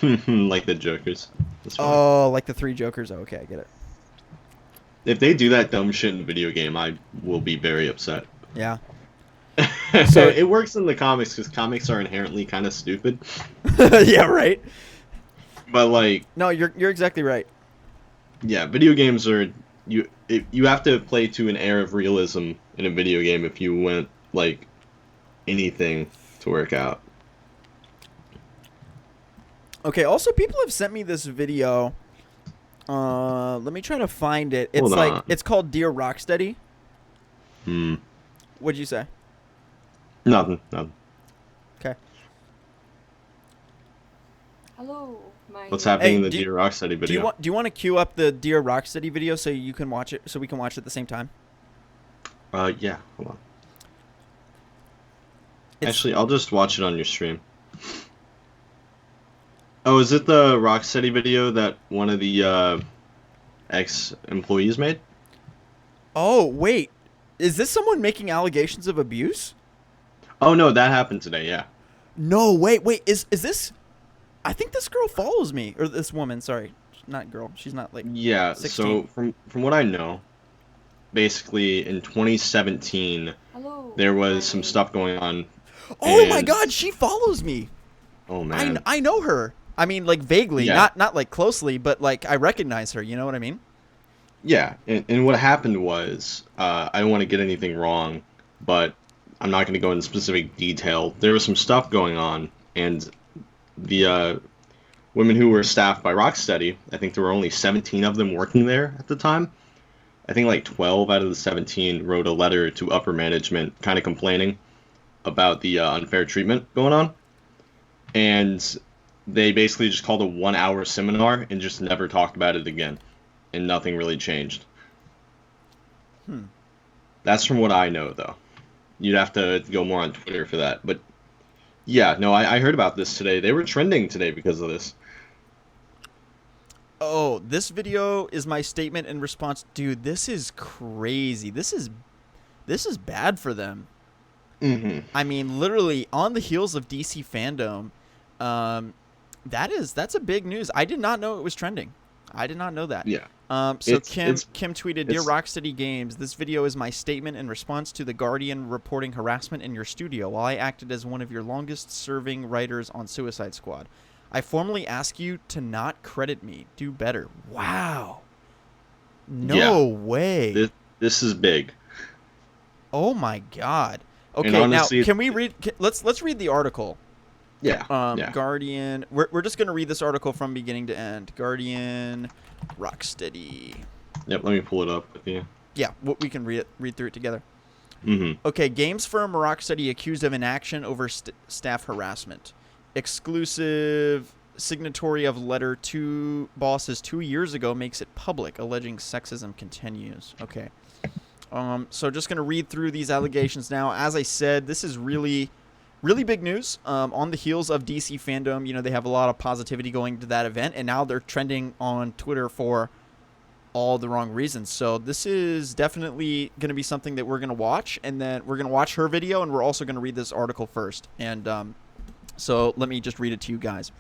Like the Jokers. That's fine. Oh, like the 3 Jokers. Oh, okay, I get it. If they do that dumb shit in a video game, I will be very upset. Yeah. So it works in the comics because comics are inherently kind of stupid. Yeah, right. But like, No, you're exactly right. yeah, video games are you have to play to an air of realism in a video game if you want like anything to work out. Okay, also people have sent me this video. Let me try to find it. It's Hold like on. it's called Dear Rocksteady. Hmm. What'd you say? Nothing. Okay. Hello, my. What's happening Hey, in the do- Dear Rocksteady video? Do you want to queue up the Dear Rocksteady video so you can watch it so we can watch it at the same time? Yeah. Hold on. It's- Actually, I'll just watch it on your stream. Oh, is it the Rocksteady video that one of the ex-employees made? Oh, wait. Is this someone making allegations of abuse? Oh no, that happened today. Yeah. No, wait. Is this I think this girl follows me, or this woman, sorry. Not girl. She's not like Yeah. 16. So from what I know, basically in 2017 Hello. there was some stuff going on. Oh my and- god, she follows me. Oh man. I know her. I mean, like vaguely, Yeah. not like closely, but like I recognize her. You know what I mean? Yeah, and what happened was, I don't want to get anything wrong, but I'm not going to go into specific detail. There was some stuff going on, and the women who were staffed by Rocksteady, I think there were only 17 of them working there at the time. I think like 12 out of the 17 wrote a letter to upper management kind of complaining about the unfair treatment going on. And they basically just called a 1-hour seminar and just never talked about it again. And nothing really changed. That's from what I know, though. You'd have to go more on Twitter for that. But yeah, no, I heard about this today. They were trending today because of this. Oh, this video is my statement in response. Dude, this is crazy. This is bad for them. Mm-hmm. I mean, literally on the heels of DC fandom, that's a big news. I did not know it was trending. I did not know that. Yeah. So It's- Kim tweeted, "Dear Rocksteady Games, this video is my statement in response to The Guardian reporting harassment in your studio while I acted as one of your longest-serving writers on Suicide Squad. I formally ask you to not credit me. Do better." Wow. No way. This is big. Oh my god. Okay, honestly, now can we read? Let's read the article. Yeah. Yeah. Guardian. We're just gonna read this article from beginning to end. Guardian, Rocksteady. Yep, let me pull it up with you. Yeah, we can read through it together. Mm-hmm. Okay, games firm Rocksteady accused of inaction over staff harassment. Exclusive signatory of letter to bosses 2 years ago makes it public, alleging sexism continues. Okay. So just going to read through these allegations now. As I said, this is really big news. On the heels of DC fandom, you know, they have a lot of positivity going to that event, and now they're trending on Twitter for all the wrong reasons. So this is definitely going to be something that we're going to watch, and then we're going to watch her video, and we're also going to read this article first. And so let me just read it to you guys.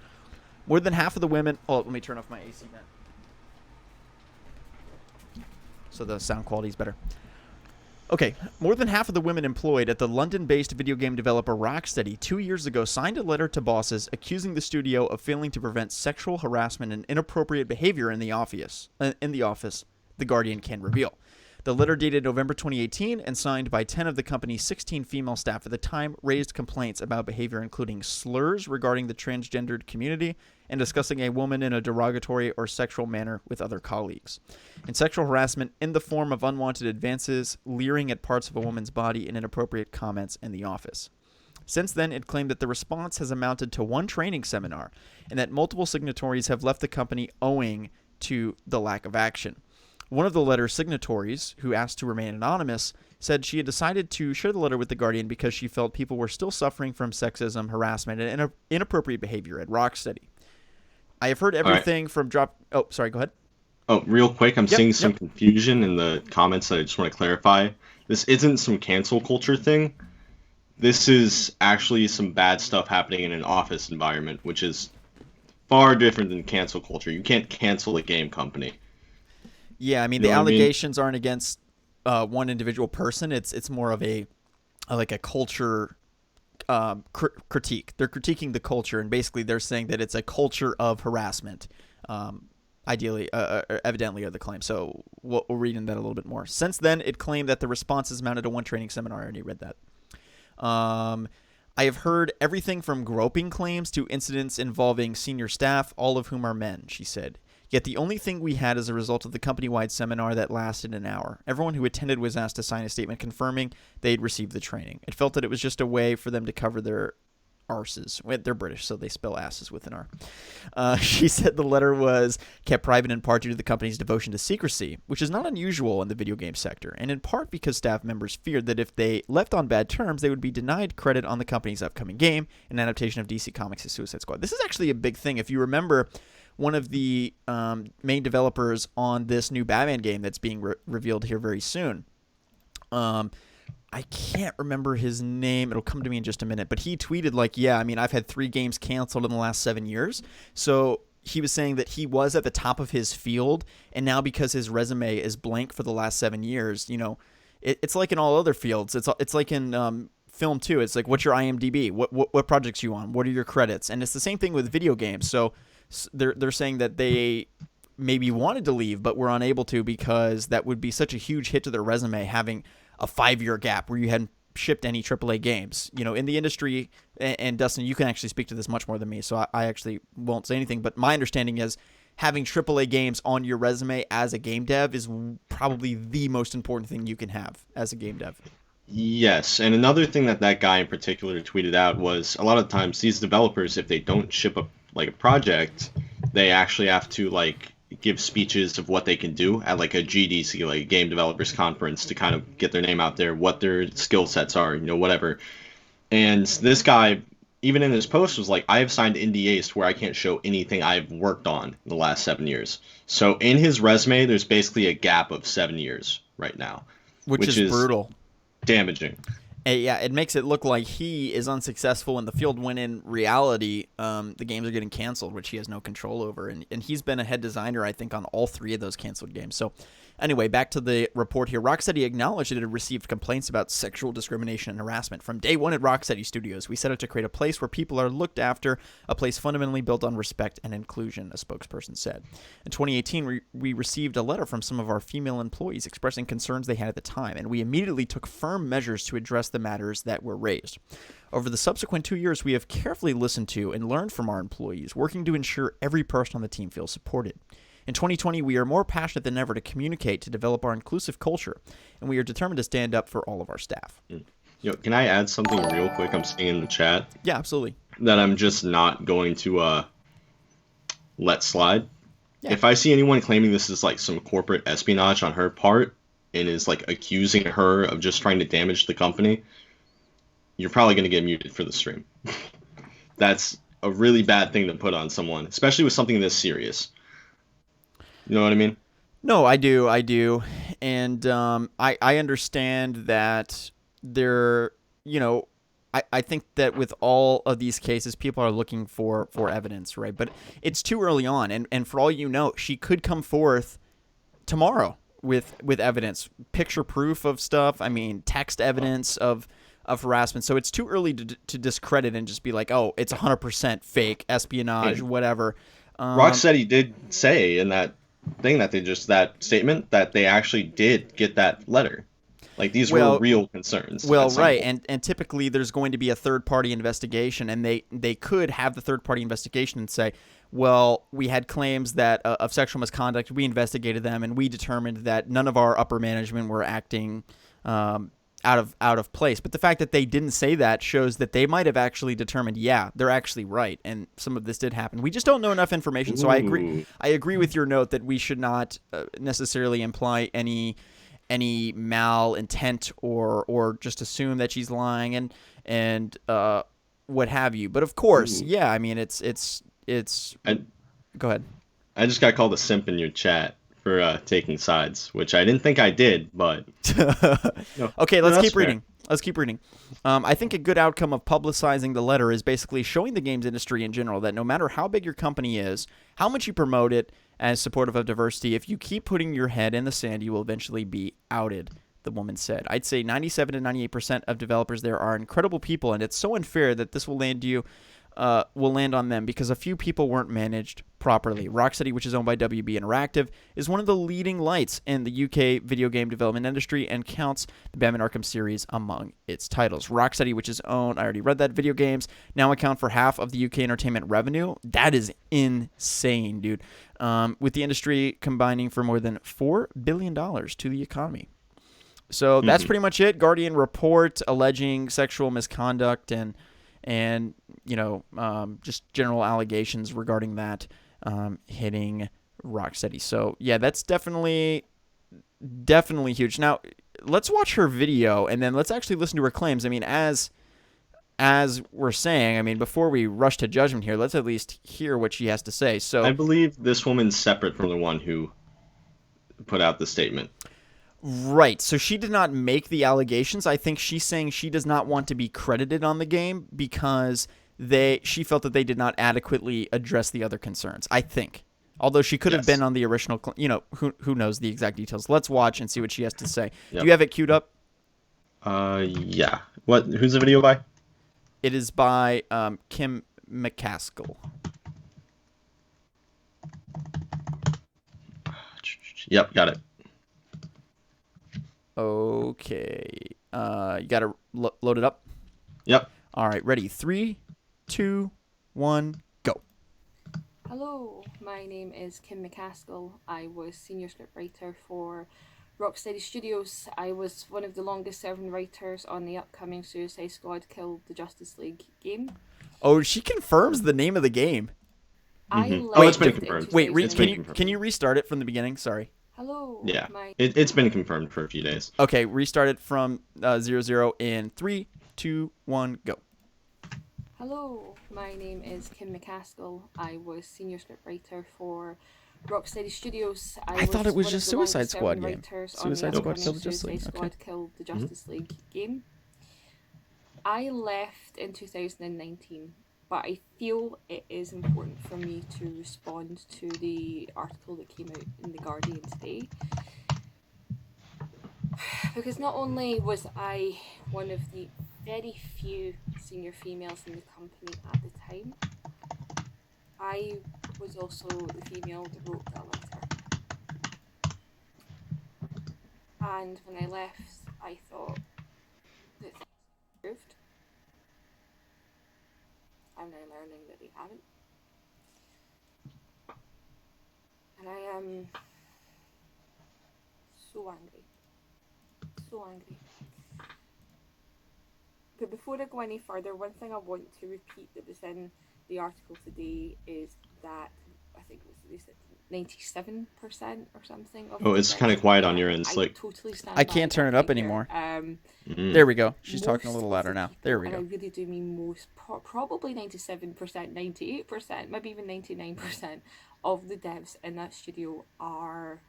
More than half of the women... Oh, let me turn off my AC vent so the sound quality is better. Okay, more than half of the women employed at the London-based video game developer Rocksteady 2 years ago signed a letter to bosses accusing the studio of failing to prevent sexual harassment and inappropriate behavior in the office. The Guardian can reveal. The letter dated November 2018 and signed by 10 of the company's 16 female staff at the time raised complaints about behavior including slurs regarding the transgendered community and discussing a woman in a derogatory or sexual manner with other colleagues, and sexual harassment in the form of unwanted advances, leering at parts of a woman's body, and inappropriate comments in the office. Since then, it claimed that the response has amounted to one training seminar and that multiple signatories have left the company owing to the lack of action. One of the letter's signatories, who asked to remain anonymous, said she had decided to share the letter with The Guardian because she felt people were still suffering from sexism, harassment, and inappropriate behavior at Rocksteady. I have heard everything from Oh, sorry, go ahead. Oh, real quick, I'm seeing some Yep. confusion in the comments that I just want to clarify. This isn't some cancel culture thing. This is actually some bad stuff happening in an office environment, which is far different than cancel culture. You can't cancel a game company. Yeah, I mean You the know what I mean? allegations aren't against one individual person. It's more of like a culture critique. They're critiquing the culture, and basically they're saying that it's a culture of harassment. Ideally, evidently, are the claim. So we'll read into that a little bit more. Since then, it claimed that the responses mounted to one training seminar. I already read that. Um, I have heard everything from groping claims to incidents involving senior staff, all of whom are men, she said. Yet the only thing we had as a result of the company-wide seminar that lasted an hour. Everyone who attended was asked to sign a statement confirming they'd received the training. It felt that it was just a way for them to cover their arses. They're British, so they spell asses with an R. She said the letter was kept private in part due to the company's devotion to secrecy, which is not unusual in the video game sector, and in part because staff members feared that if they left on bad terms, they would be denied credit on the company's upcoming game, an adaptation of DC Comics' Suicide Squad. This is actually a big thing. If you remember, one of the main developers on this new Batman game that's being revealed here very soon, I can't remember his name. It'll come to me in just a minute. But he tweeted like, yeah, I mean, I've had 3 games canceled in the last 7 years. So he was saying that he was at the top of his field. And now because his resume is blank for the last 7 years, it's like in all other fields. It's like in film too. It's like, what's your IMDb? What projects you on? What are your credits? And it's the same thing with video games. So they're saying that they maybe wanted to leave, but were unable to because that would be such a huge hit to their resume, having a 5-year gap where you hadn't shipped any AAA games. In the industry, and Dustin, you can actually speak to this much more than me, so I actually won't say anything, but my understanding is having AAA games on your resume as a game dev is probably the most important thing you can have as a game dev. Yes, and another thing that guy in particular tweeted out was a lot of times these developers, if they don't ship a project, they actually have to give speeches of what they can do at like a GDC, like a Game Developers Conference, to kind of get their name out there, what their skill sets are, whatever. And this guy, even in his post, was like, I have signed NDAs to where I can't show anything I've worked on in the last 7 years. So in his resume, there's basically a gap of 7 years right now, Which is brutal. Damaging. Yeah, it makes it look like he is unsuccessful in the field when in reality, the games are getting canceled, which he has no control over. And he's been a head designer, I think, on all 3 of those canceled games. So anyway, back to the report here. Rocksteady acknowledged that it had received complaints about sexual discrimination and harassment. From day one at Rocksteady Studios, we set out to create a place where people are looked after, a place fundamentally built on respect and inclusion, a spokesperson said. In 2018, we received a letter from some of our female employees expressing concerns they had at the time, and we immediately took firm measures to address the matters that were raised. Over the subsequent 2 years, we have carefully listened to and learned from our employees, working to ensure every person on the team feels supported. In 2020, we are more passionate than ever to communicate, to develop our inclusive culture, and we are determined to stand up for all of our staff. Can I add something real quick? I'm seeing in the chat. Yeah, absolutely. That I'm just not going to let slide. Yeah. If I see anyone claiming this is like some corporate espionage on her part and is like accusing her of just trying to damage the company, you're probably going to get muted for the stream. That's a really bad thing to put on someone, especially with something this serious. You know what I mean? No, I do. And I understand that there, I think that with all of these cases, people are looking for evidence, right? But it's too early on. And for all you know, she could come forth tomorrow with evidence, picture proof of stuff. I mean, text evidence of harassment. So it's too early to discredit and just be like, oh, it's 100% fake, espionage, whatever. Rocksteady did say in that thing that statement that they actually did get that letter. Like, these were real concerns. Well, right, and typically there's going to be a third-party investigation, and they could have the third-party investigation and say, well, we had claims that of sexual misconduct, we investigated them, and we determined that none of our upper management were acting out of place. But the fact that they didn't say that shows that they might have actually determined, yeah, they're actually right, and some of this did happen. We just don't know enough information. So I agree with your note that we should not necessarily imply any malintent or just assume that she's lying and what have you. But of course, I mean, it's. go ahead. I just got called a simp in your chat for taking sides, which I didn't think I did, but no. Okay, No, let's that's keep fair. reading. Let's keep reading. I think a good outcome of publicizing the letter is basically showing the games industry in general that no matter how big your company is, how much you promote it as supportive of diversity, if you keep putting your head in the sand, you will eventually be outed, the woman said. I'd say 97 to 98% of developers there are incredible people, and it's so unfair that this will land on them because a few people weren't managed properly. Rocksteady, which is owned by WB Interactive, is one of the leading lights in the UK video game development industry and counts the Batman Arkham series among its titles. Rocksteady, which is owned, I already read that, video games, now account for half of the UK entertainment revenue. That is insane, dude. With the industry combining for more than $4 billion to the economy. So that's pretty much it. Guardian report alleging sexual misconduct and just general allegations regarding that hitting Rocksteady. So yeah, that's definitely huge. Now let's watch her video and then let's actually listen to her claims. I mean, as we're saying, I mean, before we rush to judgment here, let's at least hear what she has to say. So I believe this woman's separate from the one who put out the statement. Right. So she did not make the allegations. I think she's saying she does not want to be credited on the game because she felt that they did not adequately address the other concerns. I think. Although she could have been on the original, who knows the exact details. Let's watch and see what she has to say. Yep. Do you have it queued up? Yeah. Who's the video by? It is by Kim McCaskill. Yep, got it. Okay. You got to load it up? Yep. All right, ready. 3, 2, 1, go. Hello, my name is Kim McCaskill. I was senior scriptwriter for Rocksteady Studios. I was one of the longest serving writers on the upcoming Suicide Squad Kill the Justice League game. Oh, she confirms the name of the game. It's been confirmed. Wait, can you restart it from the beginning? Sorry. Hello. Yeah, it's been confirmed for a few days. Okay, restart it from 00 in 3, 2, 1, go. Hello, my name is Kim McCaskill. I was senior scriptwriter for Rocksteady Studios. I thought it was just Suicide Squad game. Suicide Squad Kill the Justice League. Squad Kill the Justice League game. I left in 2019, but I feel it is important for me to respond to the article that came out in The Guardian today. Because not only was I one of the very few senior females in the company at the time, I was also the female that wrote that letter. And when I left, I thought that things improved. I'm now learning that they haven't. And I am so angry. So angry. But before I go any further, one thing I want to repeat that was in the article today is that I think it was 97% or something. It's kind of quiet on your end. I can't turn it up anymore. There we go. She's talking a little louder now. There we go. I really do mean most, probably 97%, 98%, maybe even 99% of the devs in that studio are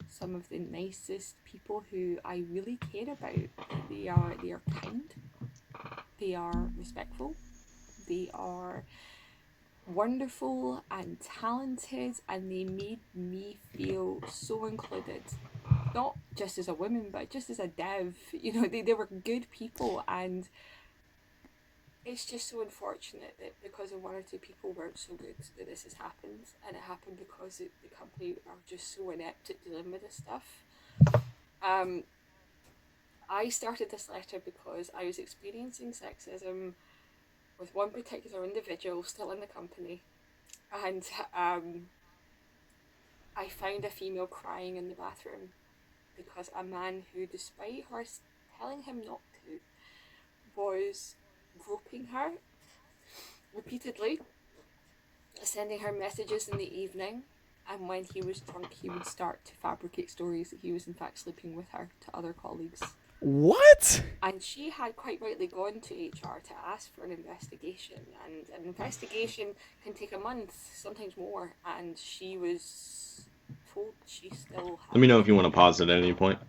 some of the nicest people who I really care about. They are kind. They are respectful. They are wonderful and talented, and they made me feel so included. Not just as a woman, but just as a dev. They were good people, and it's just so unfortunate that because of one or two people weren't so good that this has happened, and it happened because the company are just so inept at dealing with this stuff. I started this letter because I was experiencing sexism with one particular individual still in the company, and I found a female crying in the bathroom because a man who, despite her telling him not to, was groping her repeatedly, sending her messages in the evening, and when he was drunk he would start to fabricate stories that he was in fact sleeping with her to other colleagues. What? And she had quite rightly gone to HR to ask for an investigation, and an investigation can take a month, sometimes more, and she was told she still had. Let me know if you want to pause it at any point.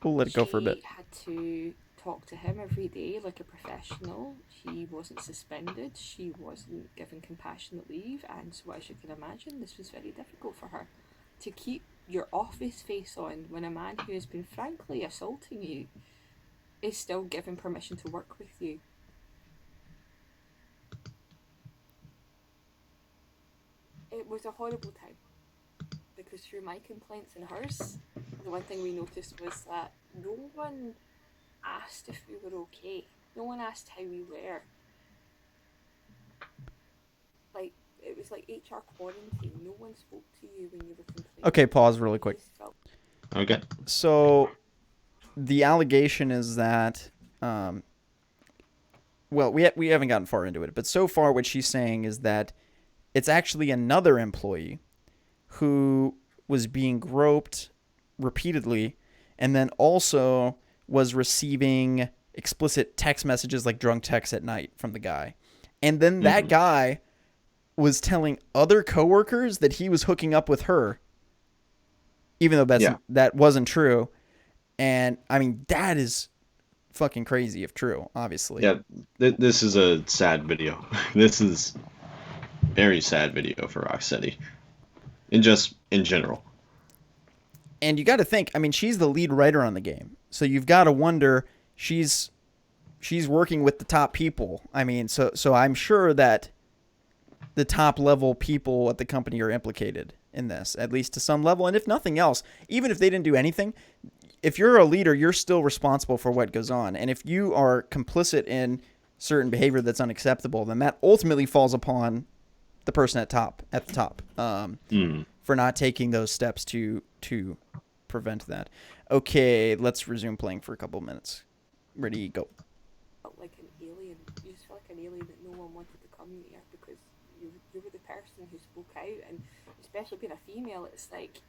We'll let it go for a bit. She had to talk to him every day like a professional. He wasn't suspended. She wasn't given compassionate leave, and so as you can imagine, this was very difficult for her to keep your office face on when a man who has been frankly assaulting you is still given permission to work with you. It was a horrible time, because through my complaints and hers, the one thing we noticed was that no one asked if we were okay. No one asked how we were. Like, it was like HR quarantine. No one spoke to you when you were complaining. Okay, pause really quick. Okay. So, the allegation is that, well, we haven't gotten far into it, but so far what she's saying is that it's actually another employee who was being groped repeatedly and then also was receiving explicit text messages like drunk texts at night from the guy. And then that guy was telling other coworkers that he was hooking up with her, even though that wasn't true. And I mean, that is fucking crazy if true, obviously. Yeah, this is a sad video. This is very sad video for Rocksteady. And just in general. And you got to think, I mean, she's the lead writer on the game. So you've got to wonder, she's working with the top people. I mean, so I'm sure that the top level people at the company are implicated in this, at least to some level. And if nothing else, even if they didn't do anything, if you're a leader, you're still responsible for what goes on. And if you are complicit in certain behavior that's unacceptable, then that ultimately falls upon the person at the top, for not taking those steps to prevent that. Okay, let's resume playing for a couple minutes. Ready, go. Like an alien. You just felt like an alien that no one wanted to come near because you were the person who spoke out, and especially being a female, it's like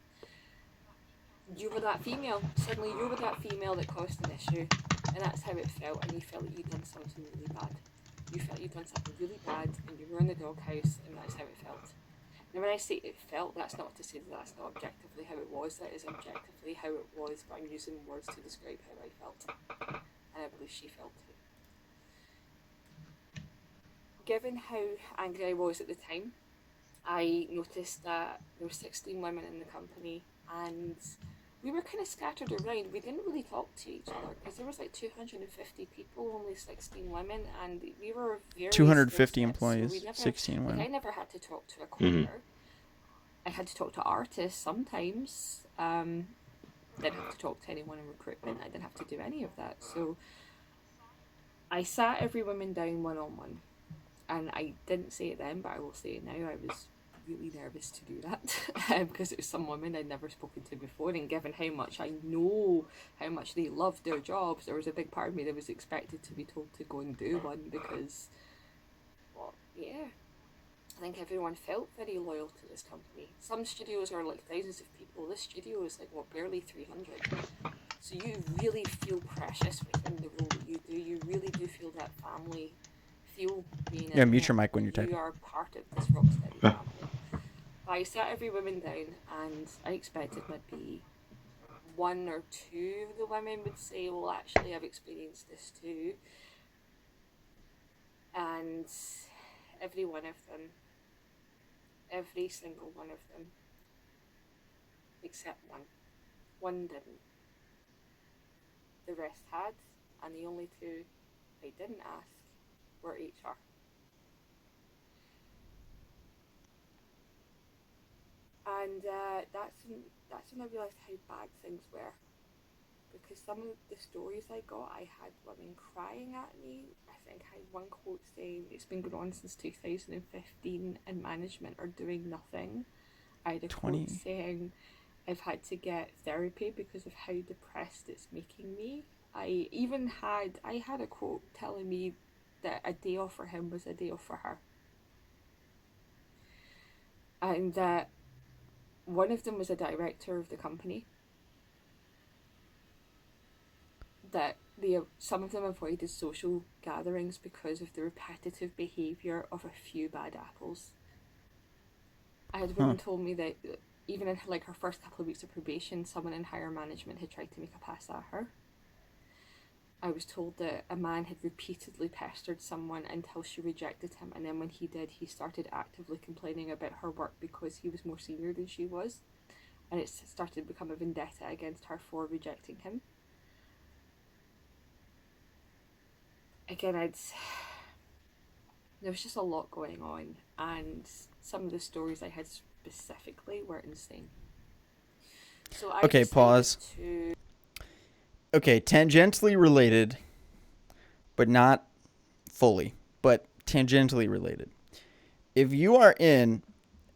you were that female. Suddenly you were that female that caused an issue, and that's how it felt, and you felt that you'd done something really bad. You felt you'd done something really bad, and you were in the doghouse, and that's how it felt. Now, when I say it felt, that's not to say that that's not objectively how it was. That is objectively how it was, but I'm using words to describe how I felt, and I believe she felt too. Given how angry I was at the time, I noticed that there were 16 women in the company, and we were kind of scattered around. We didn't really talk to each other because there was like 250 people, only 16 women, and we were very 250 employees, so 16 women. I never had to talk to a coder. I had to talk to artists sometimes. Didn't have to talk to anyone in recruitment. I didn't have to do any of that. So I sat every woman down one-on-one, and I didn't say it then, but I will say it now. I was really nervous to do that because it was some women I'd never spoken to before, and given how much I know how much they loved their jobs, there was a big part of me that was expected to be told to go and do one because, well, yeah, I think everyone felt very loyal to this company. Some studios are like thousands of people. This studio is like, what, barely 300. So you really feel precious within the role that you do. You really do feel that family feel being in mute your mic when you're typing. You are part of this Rocksteady family. I sat every woman down, and I expected maybe one or two of the women would say, well, actually, I've experienced this too. And every one of them, every single one of them, except one didn't. The rest had, and the only two I didn't ask were HR. And that's when I realised how bad things were. Because some of the stories I got, I had women crying at me. I think I had one quote saying, it's been going on since 2015 and management are doing nothing. I had a quote saying, I've had to get therapy because of how depressed it's making me. I had a quote telling me that a day off for him was a day off for her. And that one of them was a director of the company. That some of them avoided social gatherings because of the repetitive behaviour of a few bad apples. I had women told me that even in like her first couple of weeks of probation, someone in higher management had tried to make a pass at her. I was told that a man had repeatedly pestered someone until she rejected him, and then when he did, he started actively complaining about her work because he was more senior than she was, and it started to become a vendetta against her for rejecting him. Again, there was just a lot going on, and some of the stories I had specifically were insane. So I Okay, pause. Okay, tangentially related, but not fully, but tangentially related. If you are in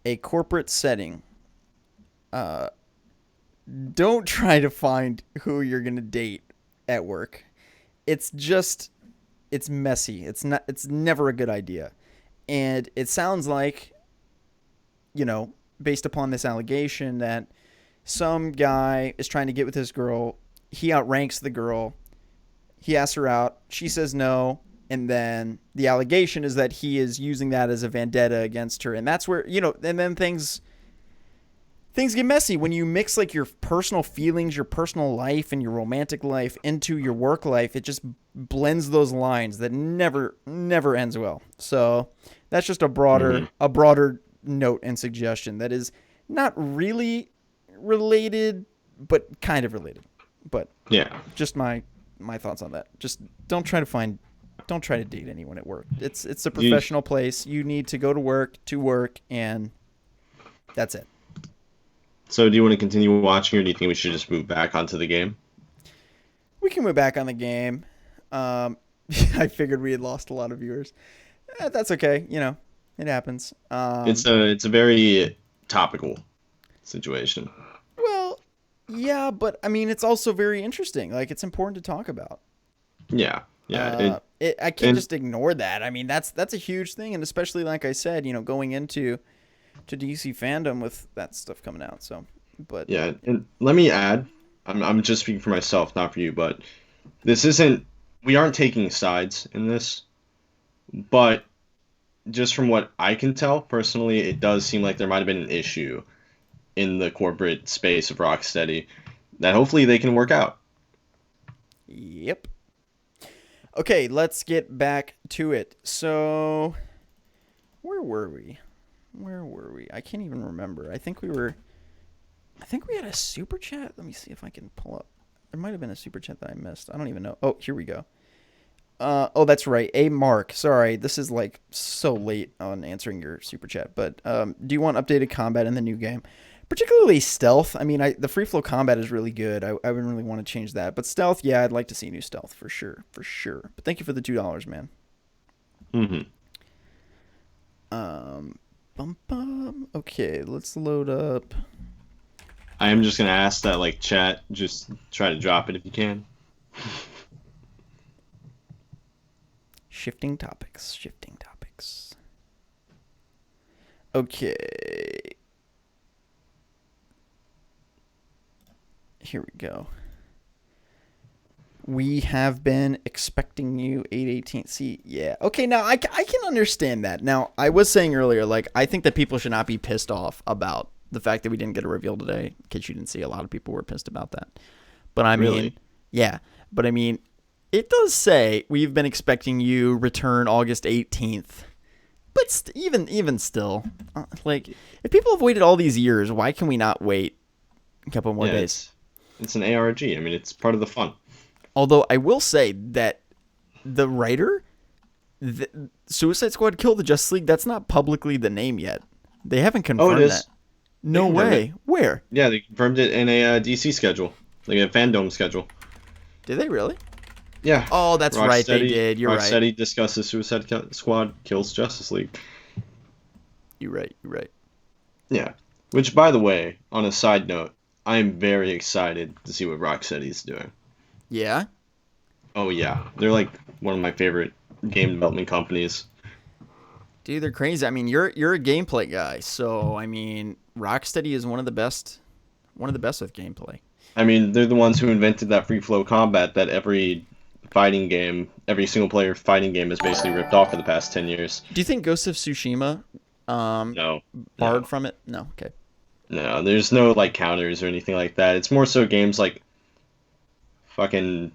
a corporate setting, don't try to find who you're going to date at work. It's messy. It's never a good idea. And it sounds like, based upon this allegation, that some guy is trying to get with this girl. He outranks the girl. He asks her out. She says no. And then the allegation is that he is using that as a vendetta against her. And that's where, and then things get messy when you mix like your personal feelings, your personal life, and your romantic life into your work life. It just blends those lines that never ends well. So that's just a broader note and suggestion that is not really related, but kind of related. But yeah, just my thoughts on that. Just don't try to date anyone at work. It's a professional place. You need to go to work, and that's it. So do you want to continue watching, or do you think we should just move back onto the game? We can move back on the game. I figured we had lost a lot of viewers. That's okay. It happens. It's a very topical situation. Well, yeah, but I mean, it's also very interesting. Like, it's important to talk about. Yeah. I can't just ignore that. I mean, that's a huge thing, and especially like I said, going into DC fandom with that stuff coming out. So, but yeah, and let me add, I'm just speaking for myself, not for you, but we aren't taking sides in this, but just from what I can tell personally, it does seem like there might have been an issue in the corporate space of Rocksteady that hopefully they can work out. Yep. Okay, let's get back to it. So, where were we? I can't even remember. I think we had a super chat. Let me see if I can pull up. There might have been a super chat that I missed. I don't even know. Oh, here we go. That's right. Mark. Sorry, this is like so late on answering your super chat. But do you want updated combat in the new game? Particularly stealth. I mean, the free flow combat is really good. I wouldn't really want to change that. But stealth, yeah, I'd like to see new stealth for sure. But thank you for the $2, man. Mm-hmm. Okay, let's load up. I am just gonna ask that, like, chat, just try to drop it if you can. Shifting topics. Okay. Here we go. We have been expecting you 8/18. See, yeah. Okay, now I can understand that. Now, I was saying earlier, like, I think that people should not be pissed off about the fact that we didn't get a reveal today. In case you didn't see, a lot of people were pissed about that. But I mean, really? Yeah. But I mean, it does say we've been expecting you return August 18th. But even still, like, if people have waited all these years, why can we not wait a couple more days? It's an ARG. I mean, it's part of the fun. Although I will say that the writer, Suicide Squad Kill the Justice League, that's not publicly the name yet. They haven't confirmed that. No way. Where? Yeah, they confirmed it in a DC schedule, like a fandom schedule. Did they really? Yeah. Oh, that's right. They did. You're right. Rocksteady discusses Suicide Squad Kills Justice League. You're right. Yeah. Which, by the way, on a side note, I am very excited to see what Rocksteady is doing. Yeah? Oh, yeah. They're like one of my favorite game development companies. Dude, they're crazy. I mean, you're a gameplay guy, so I mean, Rocksteady is one of the best with gameplay. I mean, they're the ones who invented that free flow combat that every single player fighting game has basically ripped off for the past 10 years. Do you think Ghost of Tsushima No. borrowed from it? No. Okay. No, there's no like counters or anything like that. It's more so games like fucking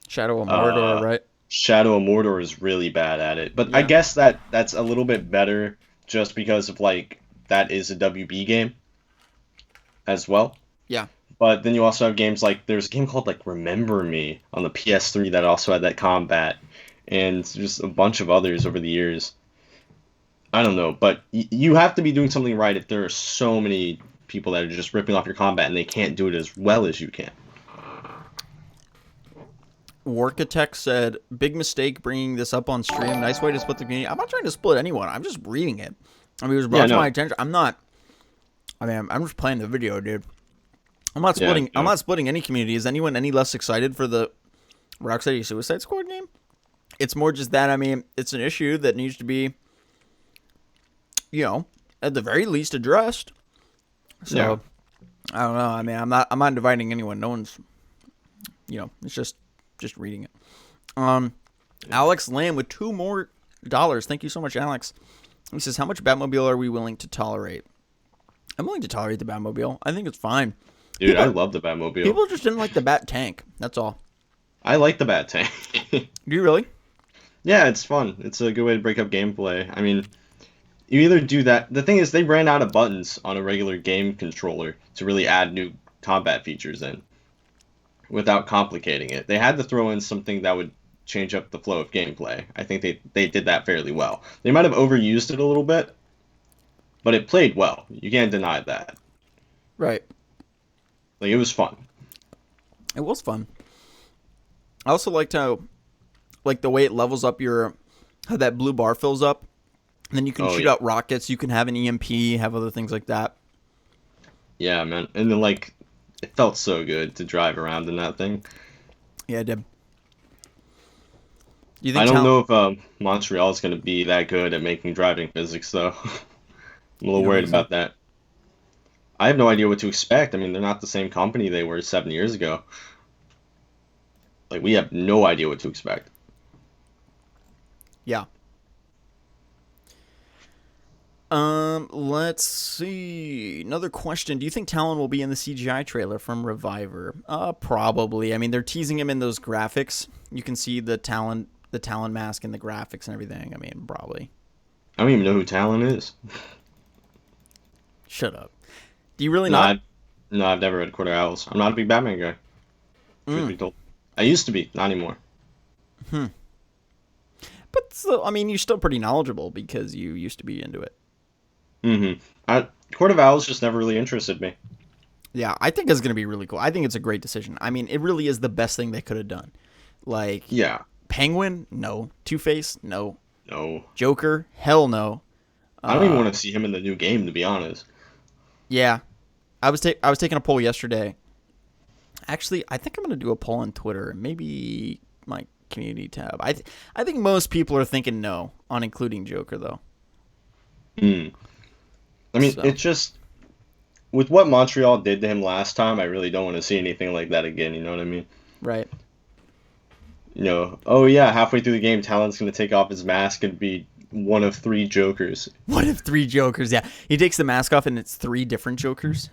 Shadow of Mordor, uh right? Shadow of Mordor is really bad at it. But I Yeah. guess that's a little bit better just because of like that is a WB game as well. Yeah. But then you also have games like there's a game called like Remember Me on the PS3 that also had that combat, and just a bunch of others over the years. I don't know, but you have to be doing something right if there are so many people that are just ripping off your combat and they can't do it as well as you can. Workatech said, "Big mistake bringing this up on stream. Nice way to split the community." I'm not trying to split anyone. I'm just reading it. I mean, it was Yeah, brought to my no. attention. I'm not. I mean, I'm just playing the video, dude. I'm not Yeah, splitting. I'm no. not splitting any community. Is anyone any less excited for the Rocksteady Suicide Squad game? It's more just that. I mean, it's an issue that needs to be, at the very least addressed. So, Yeah. I don't know. I mean, I'm not dividing anyone. No one's, it's just reading it. Alex Lamb with $2 more. Thank you so much, Alex. He says, "How much Batmobile are we willing to tolerate?" I'm willing to tolerate the Batmobile. I think it's fine. Dude, I love the Batmobile. People just didn't like the Bat Tank. That's all. I like the Bat Tank. Do you really? Yeah, it's fun. It's a good way to break up gameplay. I mean, you either do that. The thing is, they ran out of buttons on a regular game controller to really add new combat features in without complicating it. They had to throw in something that would change up the flow of gameplay. I think they did that fairly well. They might have overused it a little bit, but it played well. You can't deny that. Right. Like, it was fun. It was fun. I also liked how, like, the way it levels up how that blue bar fills up. And then you can shoot out rockets. You can have an EMP, have other things like that. Yeah, man. And then, like, it felt so good to drive around in that thing. Yeah, it did. I don't know if Montreal is going to be that good at making driving physics, though. I'm a little worried about that. I have no idea what to expect. I mean, they're not the same company they were 7 years ago. Like, we have no idea what to expect. Yeah. Let's see. Another question. Do you think Talon will be in the CGI trailer from Reviver? Probably. I mean, they're teasing him in those graphics. You can see the Talon mask and the graphics and everything. I mean, probably. I don't even know who Talon is. Shut up. Do you really not? No, I've never read Quarter Owls. I'm not a big Batman guy. Truth be told. I used to be, not anymore. But still, I mean, you're still pretty knowledgeable because you used to be into it. Court of Owls just never really interested me. Yeah, I think it's going to be really cool. I think it's a great decision. I mean, it really is the best thing they could have done. Like, Yeah. Penguin? No. Two-Face? No. No. Joker? Hell no. I don't even want to see him in the new game, to be honest. Yeah. I was taking a poll yesterday. Actually, I think I'm going to do a poll on Twitter, maybe my community tab. I think most people are thinking no on including Joker, though. I mean, So. it's just with what Montreal did to him last time, I really don't want to see anything like that again, you know what I mean? Right. Oh yeah, halfway through the game, Talon's going to take off his mask and be one of 3 Jokers. What if 3 Jokers? Yeah. He takes the mask off and it's 3 different Jokers.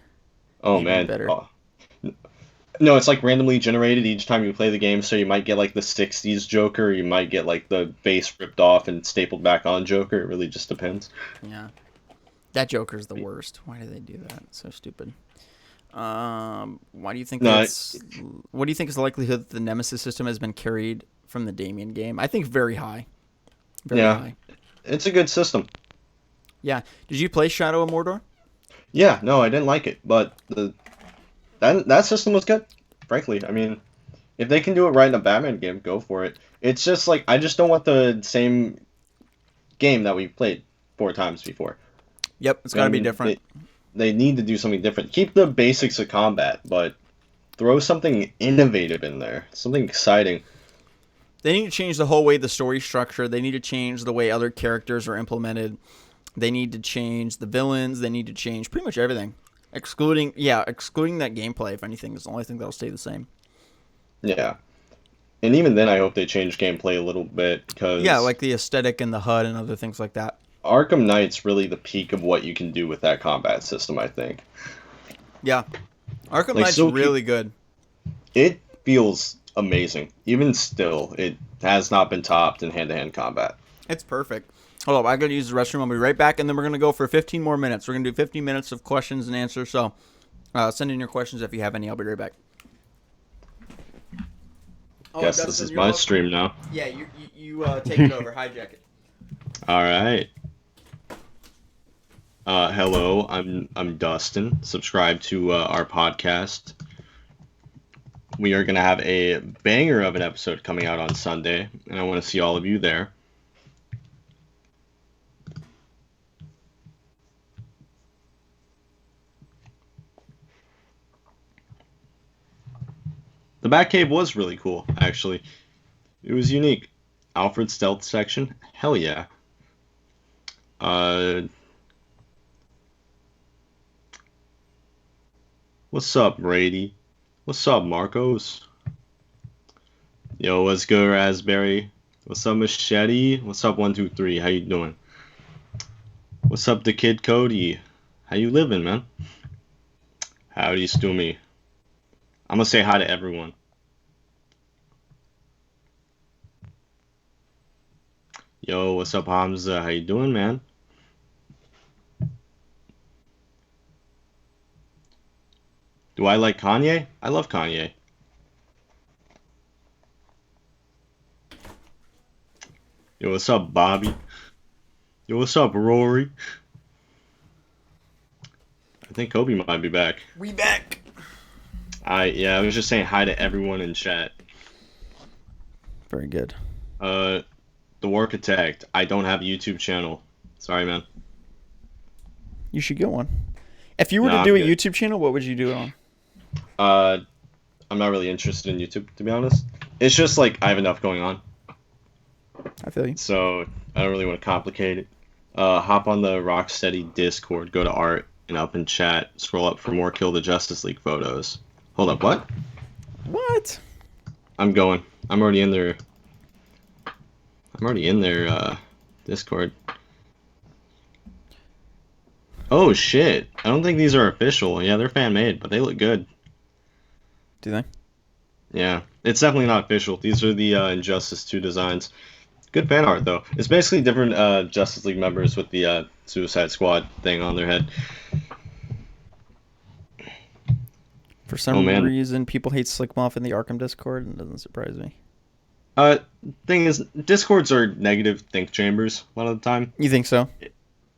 Oh, Even man. better. Oh. No, it's like randomly generated each time you play the game, so you might get like the 60s Joker, or you might get like the base ripped off and stapled back on Joker. It really just depends. Yeah. That Joker's the worst. Why do they do that? It's so stupid. Why do you think what do you think is the likelihood that the Nemesis system has been carried from the Damien game? I think very high. Very high. It's a good system. Yeah. Did you play Shadow of Mordor? Yeah, no, I didn't like it, but that system was good. Frankly, I mean, if they can do it right in a Batman game, go for it. It's just like I just don't want the same game that we played 4 times before. Yep, it's got to be different. They need to do something different. Keep the basics of combat, but throw something innovative in there, something exciting. They need to change the whole way the story structure. They need to change the way other characters are implemented. They need to change the villains. They need to change pretty much everything. Excluding that gameplay, if anything, is the only thing that'll stay the same. Yeah. And even then, I hope they change gameplay a little bit, because... Yeah, like the aesthetic and the HUD and other things like that. Arkham Knight's really the peak of what you can do with that combat system, I think. Yeah. Arkham Like, Knight's still really good. It feels amazing. Even still, it has not been topped in hand-to-hand combat. It's perfect. Hold up, I gotta use the restroom. I'll be right back, and then we're gonna go for 15 more minutes. We're gonna do 15 minutes of questions and answers. So, send in your questions if you have any. I'll be right back. Guess Dustin, this is you're my welcome. stream now. Yeah, you take it over. Hijack it. All right. Hello, I'm Dustin. Subscribe to our podcast. We are gonna have a banger of an episode coming out on Sunday, and I want to see all of you there. The Batcave was really cool, actually. It was unique. Alfred's stealth section? Hell yeah. What's up, Brady? What's up, Marcos? Yo, what's good, Raspberry? What's up, Machete? What's up, 123? How you doing? What's up, the kid Cody? How you living, man? Howdy, Stoomy. I'm gonna say hi to everyone. Yo, what's up, Hamza? How you doing, man? Do I like Kanye? I love Kanye. Yo, what's up, Bobby? Yo, what's up, Rory? I think Kobe might be back. We back. Yeah, I was just saying hi to everyone in chat. Very good. The Warkitect. I don't have a YouTube channel. Sorry, man. You should get one. If you were Nah, to do a I'm good. YouTube channel, what would you do it on? I'm not really interested in YouTube, to be honest. It's just like I have enough going on, I feel you. so I don't really want to complicate it. Hop on the Rocksteady Discord, go to art, and up in chat, scroll up for more Kill the Justice League photos. Hold up, what? What? I'm going. I'm already in their Discord. Oh shit! I don't think these are official. Yeah, they're fan made, but they look good. Do they? Yeah, it's definitely not official. These are the Injustice 2 designs. Good fan art, though. It's basically different Justice League members with the Suicide Squad thing on their head. For some Oh, man. reason, people hate Slickmoff in the Arkham Discord, and it doesn't surprise me. Thing is, Discords are negative think chambers a lot of the time. You think so?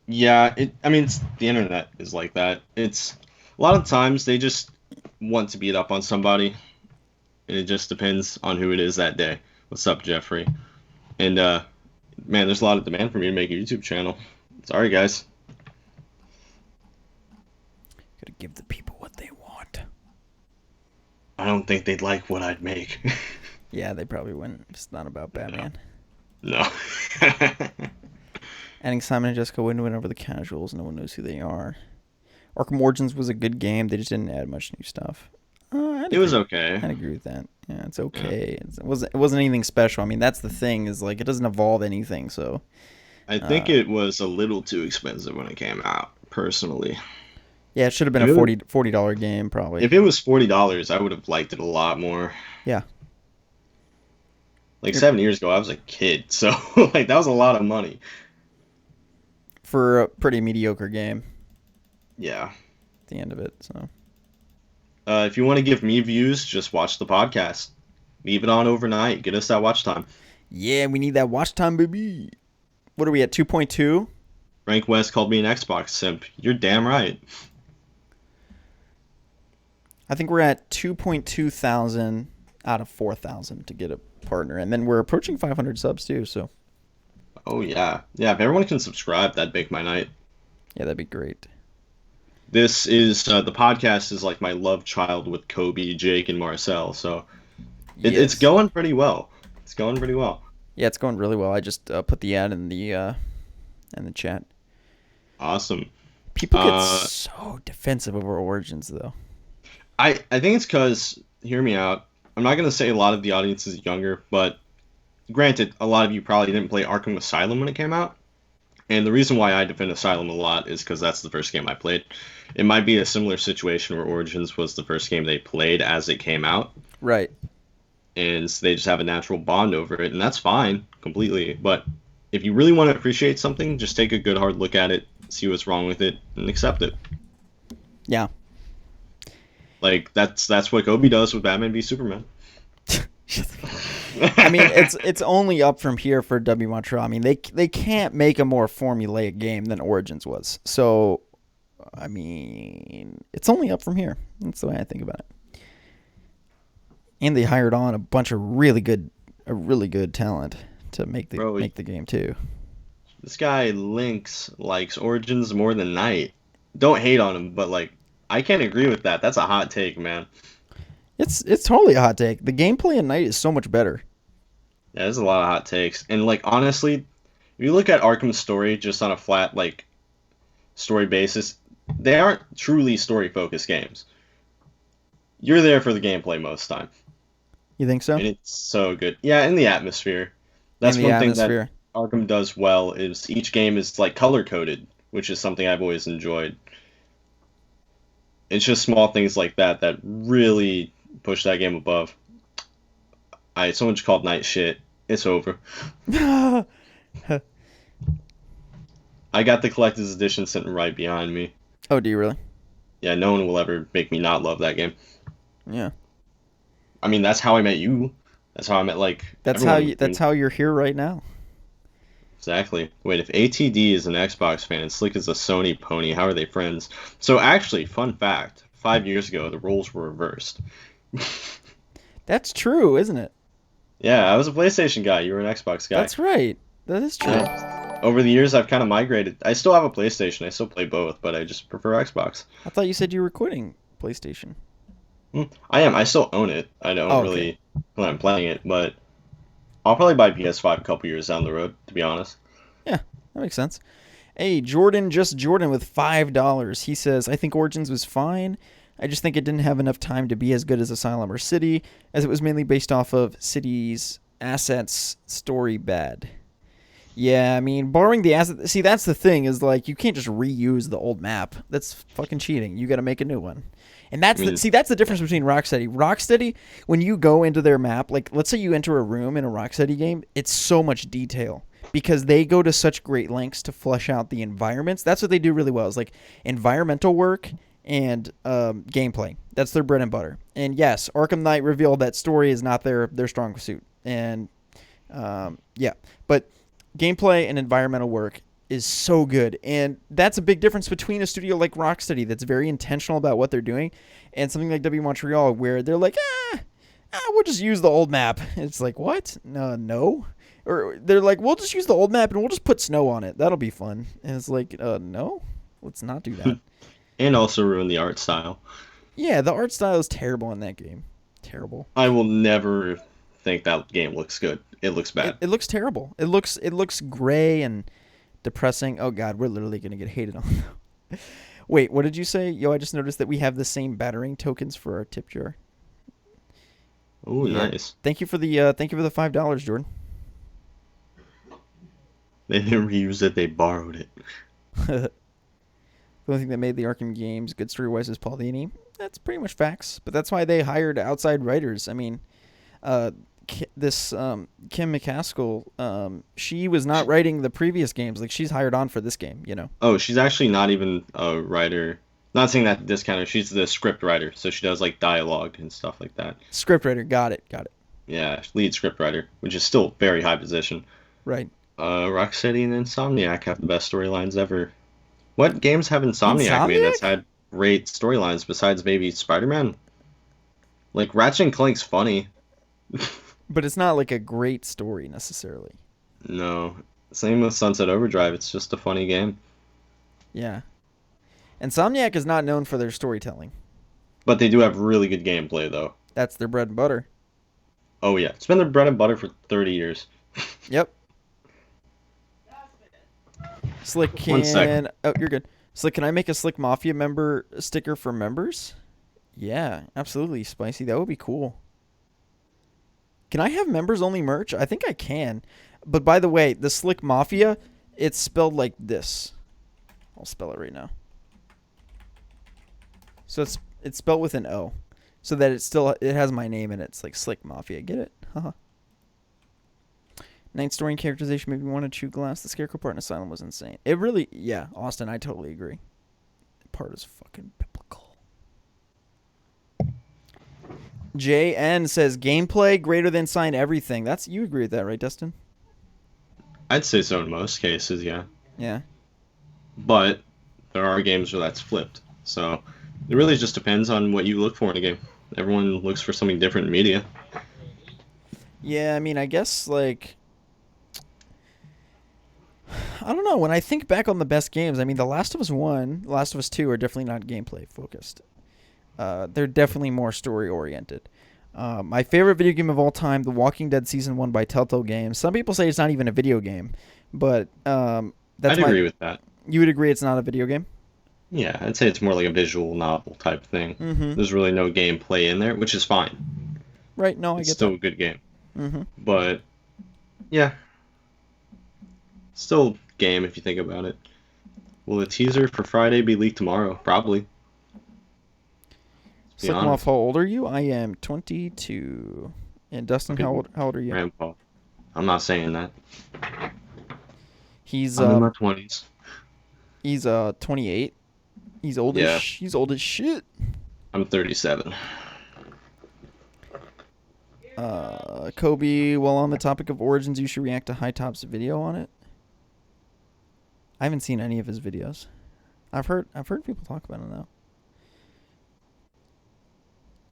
Yeah, the internet is like that. It's a lot of times they just want to beat up on somebody, and it just depends on who it is that day. What's up, Jeffrey? And man, there's a lot of demand for me to make a YouTube channel. Sorry, guys. Gotta give the people what they want. I don't think they'd like what I'd make. Yeah, they probably wouldn't. It's not about Batman. No. Adding Simon and Jessica wouldn't win over the casuals. No one knows who they are. Arkham Origins was a good game. They just didn't add much new stuff. It was okay. I'd agree with that. Yeah, it's okay. It wasn't anything special. I mean, that's the thing, is like it doesn't evolve anything. So I think it was a little too expensive when it came out, personally. yeah, it should have been a $40 game probably. If it was $40, I would have liked it a lot more. Yeah. Like 7 years ago, I was a kid, so like that was a lot of money. For a pretty mediocre game Yeah. at the end of it. So If you want to give me views, just watch the podcast. Leave it on overnight. Get us that watch time. yeah, we need that watch time, baby. What are we at? 2.2? Frank West called me an Xbox simp. You're damn right. I think we're at 2.2 thousand out of 4,000 to get a partner, and then we're approaching 500 subs too. So Oh yeah. Yeah, if everyone can subscribe, that'd make my night. yeah, that'd be great. This is the podcast is like my love child with Kobe, Jake, and Marcel. So it's Yes. going pretty well. It's going pretty well. Yeah, it's going really well. I just put the ad in the chat. Awesome. People get so defensive over Origins, though. I think it's because, hear me out, I'm not going to say a lot of the audience is younger, but granted, a lot of you probably didn't play Arkham Asylum when it came out. And the reason why I defend Asylum a lot is because that's the first game I played. It might be a similar situation where Origins was the first game they played as it came out, Right. and they just have a natural bond over it, and that's fine completely. But if you really want to appreciate something, just take a good hard look at it, see what's wrong with it, and accept it. Yeah. Like that's what Kobe does with Batman v Superman. I mean, it's only up from here for W Montreal. I mean, they can't make a more formulaic game than Origins was. So, I mean, it's only up from here. That's the way I think about it. And they hired on a bunch of really good talent to make the game too. This guy Lynx likes Origins more than Night. Don't hate on him, but like I can't agree with that. That's a hot take, man. It's totally a hot take. The gameplay in Night is so much better. Yeah, there's a lot of hot takes. And like honestly, if you look at Arkham's story just on a flat like story basis, they aren't truly story focused games. You're there for the gameplay most time. You think so? And it's so good. Yeah, in the atmosphere. That's one thing that Arkham does well is each game is like color coded, which is something I've always enjoyed. It's just small things like that that really push that game above. Someone just called Night shit. It's over. I got the collector's edition sitting right behind me. Oh, do you really? Yeah, no one will ever make me not love that game. Yeah. I mean, that's how I met you. That's how I met like. That's how you're here right now. Exactly. Wait, if ATD is an Xbox fan and Slick is a Sony pony, how are they friends? So actually, fun fact: 5 years ago, the roles were reversed. That's true, isn't it? Yeah, I was a PlayStation guy. You were an Xbox guy. That's right. That is true. Yeah. Over the years, I've kind of migrated. I still have a PlayStation. I still play both, but I just prefer Xbox. I thought you said you were quitting PlayStation. I am. I still own it. I don't really when I'm playing it, but I'll probably buy PS5 a couple years down the road, to be honest. Yeah, that makes sense. Hey, Jordan with $5. He says, I think Origins was fine. I just think it didn't have enough time to be as good as Asylum or City, as it was mainly based off of City's assets, story bad. Yeah, I mean, borrowing the asset... See, that's the thing, is like, you can't just reuse the old map. That's fucking cheating. You gotta make a new one. And that's that's the difference between Rocksteady. Rocksteady, when you go into their map, like, let's say you enter a room in a Rocksteady game, it's so much detail. Because they go to such great lengths to flesh out the environments. That's what they do really well, is like environmental work and gameplay. That's their bread and butter. And yes, Arkham Knight revealed that story is not their strong suit. And yeah, but gameplay and environmental work is so good. And that's a big difference between a studio like Rocksteady that's very intentional about what they're doing and something like W Montreal where they're like, we'll just use the old map. It's like, what? No. Or they're like, we'll just use the old map and we'll just put snow on it. That'll be fun. And it's like, no, let's not do that. And also ruin the art style. Yeah, the art style is terrible in that game. Terrible. I will never think that game looks good. It looks bad. It looks terrible. It looks gray and depressing. Oh God, we're literally gonna get hated on. Wait, what did you say? Yo, I just noticed that we have the same battering tokens for our tip jar. Oh, yeah. Nice. Thank you for the $5, Jordan. They didn't reuse it, they borrowed it. The only thing that made the Arkham games good story-wise is Paul Dini. That's pretty much facts, but that's why they hired outside writers. I mean, Kim McCaskill, she was not writing the previous games. Like, she's hired on for this game, you know? Oh, she's actually not even a writer. Not saying that to discount her. She's the script writer, so she does, like, dialogue and stuff like that. Script writer, got it. Yeah, lead script writer, which is still very high position. Right. Rocksteady and Insomniac have the best storylines ever. What games have Insomniac made that's had great storylines besides maybe Spider-Man? Like, Ratchet and Clank's funny. But it's not like a great story necessarily. No. Same with Sunset Overdrive. It's just a funny game. Yeah. Insomniac is not known for their storytelling. But they do have really good gameplay, though. That's their bread and butter. Oh, yeah. It's been their bread and butter for 30 years. Yep. Slick, oh, you're good. Slick, can I make a Slick Mafia member sticker for members? Yeah, absolutely, Spicy. That would be cool. Can I have members only merch? I think I can. But by the way, the Slick Mafia, It's spelled like this. I'll spell it right now. So it's spelled with an O, so that it has my name in it. It's like Slick Mafia. Get it? Haha. Night story and characterization made me want to chew glass. The Scarecrow part in Asylum was insane. It really, yeah, Austin, I totally agree. That part is fucking biblical. JN says gameplay greater than sign everything. You agree with that, right, Dustin? I'd say so in most cases, yeah. Yeah. But there are games where that's flipped. So it really just depends on what you look for in a game. Everyone looks for something different in media. Yeah, I mean, I guess, like, I don't know. When I think back on the best games, I mean, The Last of Us 1, The Last of Us 2 are definitely not gameplay focused. They're definitely more story oriented. My favorite video game of all time, The Walking Dead Season 1 by Telltale Games. Some people say it's not even a video game, but I'd agree with that. You would agree it's not a video game? Yeah, I'd say it's more like a visual novel type thing. Mm-hmm. There's really no gameplay in there, which is fine. Right, no, I get that. It's still a good game. Mm-hmm. But, yeah. Still game if you think about it. Will the teaser for Friday be leaked tomorrow? Probably. Slickmoff, how old are you? I am 22. And Dustin, how old are you? Grandpa. I'm not saying that. I'm in my 20s. He's 28. He's old as shit. I'm 37. Kobe, while on the topic of Origins, you should react to High Top's video on it. I haven't seen any of his videos. I've heard people talk about him though.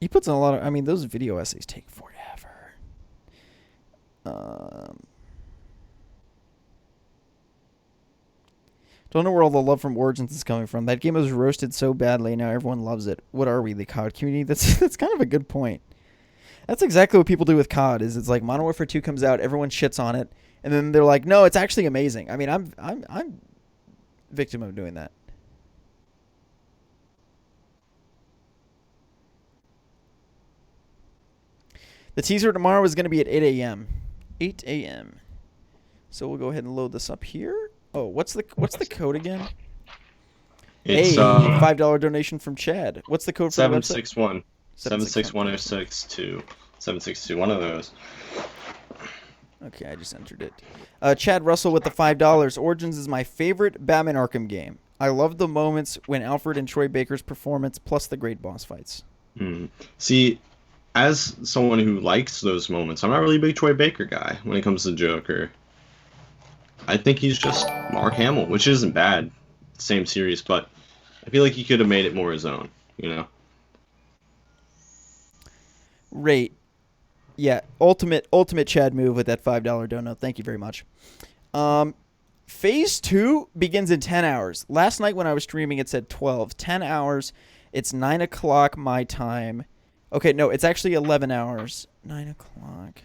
He puts in a lot of, I mean, those video essays take forever. Don't know where all the love from Origins is coming from. That game was roasted so badly, now everyone loves it. What are we, the COD community? That's kind of a good point. That's exactly what people do with COD. It's like Modern Warfare 2 comes out, everyone shits on it, and then they're like, no, it's actually amazing. I mean, I'm victim of doing that. The teaser tomorrow is going to be at 8 a.m. 8 a.m. So we'll go ahead and load this up here. Oh, what's the code again? It's $5 donation from Chad. What's the code for the website? 761 76106 762. One of those. Okay, I just entered it. Chad Russell with the $5. Origins is my favorite Batman Arkham game. I love the moments when Alfred and Troy Baker's performance, plus the great boss fights. See, as someone who likes those moments, I'm not really a big Troy Baker guy when it comes to Joker. I think he's just Mark Hamill, which isn't bad. Same series, but I feel like he could have made it more his own, you know? Right. Yeah, ultimate Chad move with that $5 donut. Thank you very much. Phase 2 begins in 10 hours. Last night when I was streaming, it said 12. 10 hours. It's 9 o'clock my time. Okay, no, it's actually 11 hours. 9 o'clock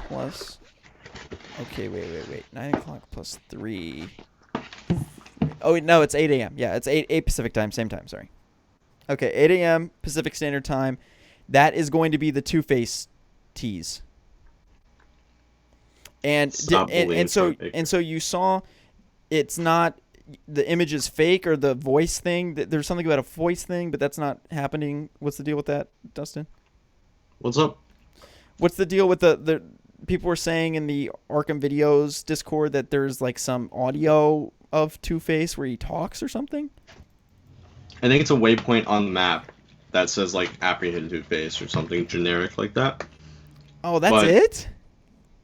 plus... Okay, wait. 9 o'clock plus 3. Oh, no, it's 8 a.m. Yeah, it's 8 Pacific time, same time, sorry. Okay, 8 a.m. Pacific Standard Time. That is going to be the Two-Face tease. And so you saw it's not the image is fake or the voice thing. There's something about a voice thing, but that's not happening. What's the deal with that, Dustin? What's up? What's the deal with the people were saying in the Arkham Videos Discord that there's like some audio of Two-Face where he talks or something? I think it's a waypoint on the map that says like apprehend Two-Face or something generic like that. Oh, that's it?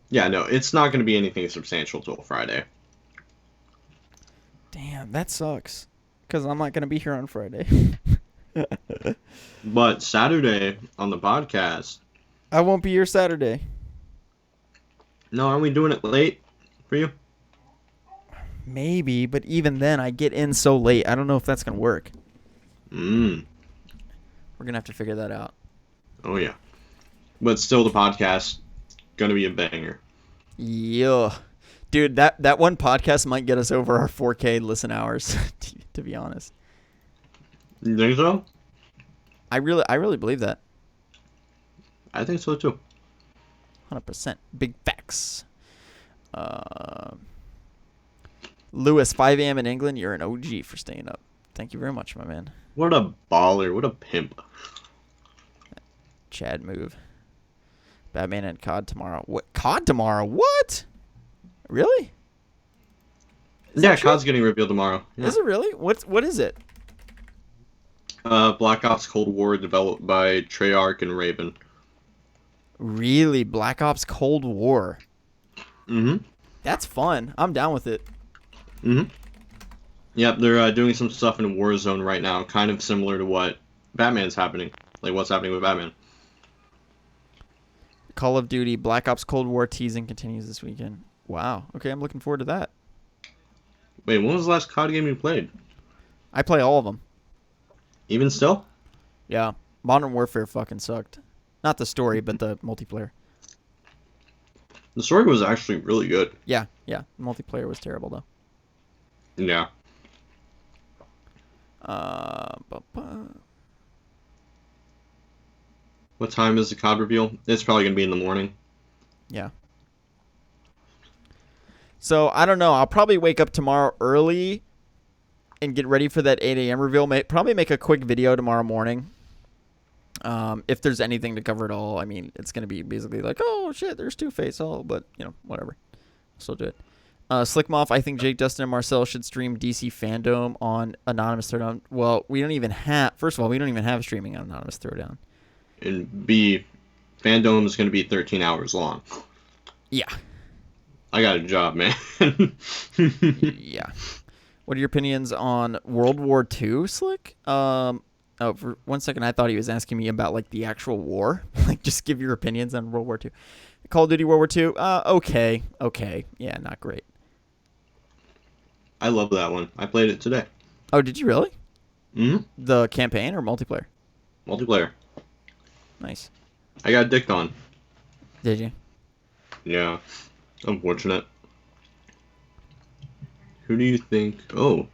Yeah, no, it's not going to be anything substantial till Friday. Damn, that sucks. Because I'm not going to be here on Friday. But Saturday on the podcast... I won't be here Saturday. No, aren't we doing it late for you? Maybe, but even then, I get in so late. I don't know if that's going to work. We're going to have to figure that out. Oh, yeah. But still, the podcast going to be a banger. Yeah. Dude, that one podcast might get us over our 4K listen hours, to be honest. You think so? I really believe that. I think so, too. 100%. Big facts. Lewis, 5 a.m. in England. You're an OG for staying up. Thank you very much, my man. What a baller. What a pimp. Chad move. Batman and COD tomorrow. What? COD tomorrow? What? Really? Yeah, COD's getting revealed tomorrow. Yeah. Is it really? What is it? Black Ops Cold War, developed by Treyarch and Raven. Really? Black Ops Cold War? Mm-hmm. That's fun. I'm down with it. Mm-hmm. Yep, they're doing some stuff in Warzone right now, kind of similar to what Batman's happening. Like, what's happening with Batman. Call of Duty Black Ops Cold War teasing continues this weekend. Wow. Okay, I'm looking forward to that. Wait, when was the last COD game you played? I play all of them. Even still? Yeah. Modern Warfare fucking sucked. Not the story, but the multiplayer. The story was actually really good. Yeah. The multiplayer was terrible, though. Yeah. What time is the COD reveal? It's probably going to be in the morning. Yeah. So, I don't know. I'll probably wake up tomorrow early and get ready for that 8 a.m. reveal. Probably make a quick video tomorrow morning. If there's anything to cover at all. I mean, it's going to be basically like, oh, shit, there's Two-Face. Oh, but, whatever. Still do it. Slickmoff, I think Jake, Dustin, and Marcel should stream DC Fandom on Anonymous Throwdown. Well, we don't even have... First of all, we don't even have streaming on Anonymous Throwdown. And B, Fandom is going to be 13 hours long. Yeah. I got a job, man. Yeah. What are your opinions on World War II, Slick? For 1 second, I thought he was asking me about, like, the actual war. Like, just give your opinions on World War II. Call of Duty World War II? Okay. Yeah, not great. I love that one. I played it today. Oh, did you really? Mm-hmm. The campaign or multiplayer? Multiplayer. Nice. I got dicked on. Did you? Yeah. Unfortunate. Who do you think... Oh.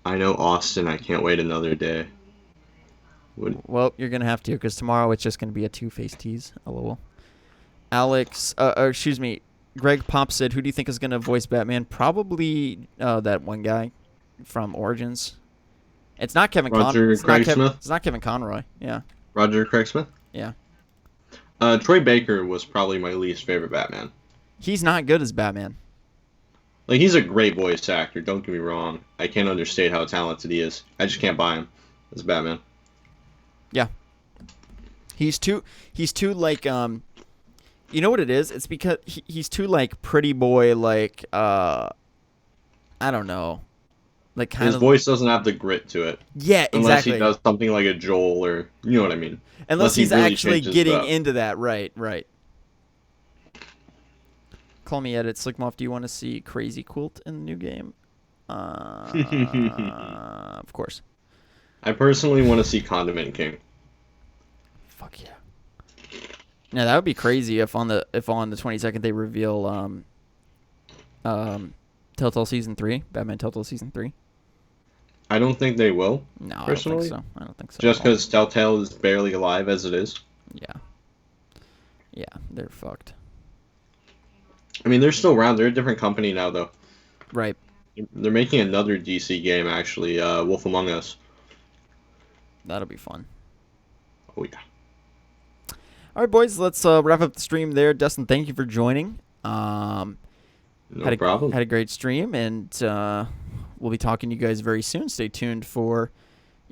I know Austin. I can't wait another day. Well, you're going to have to, because tomorrow it's just going to be a Two-Face tease. LOL. Alex, excuse me, Greg Pop said, who do you think is going to voice Batman? Probably that one guy from Origins. It's not Kevin Conroy. Smith? It's not Kevin Conroy. Yeah. Roger Craig Smith? Yeah. Troy Baker was probably my least favorite Batman. He's not good as Batman. Like, he's a great voice actor, don't get me wrong. I can't understate how talented he is. I just can't buy him as Batman. Yeah. He's too like, you know what it is? It's because he's too, like, pretty boy, like, I don't know. Like, kind His of... voice doesn't have the grit to it. Yeah, exactly. Unless he does something like a Joel or... You know what I mean? Unless he's really actually getting up. into that. Right. Call me edit. Slickmoff, do you want to see Crazy Quilt in the new game? Of course. I personally want to see Condiment King. Fuck yeah. Now that would be crazy if on the 22nd they reveal Telltale Season 3, Batman Telltale Season 3. I don't think they will. No, personally. I don't think so. Just because Telltale is barely alive as it is. Yeah, they're fucked. I mean, they're still around. They're a different company now, though. Right. They're making another DC game, actually, Wolf Among Us. That'll be fun. Oh, yeah. All right, boys, let's wrap up the stream there. Dustin, thank you for joining. No problem. Had a great stream, and we'll be talking to you guys very soon. Stay tuned for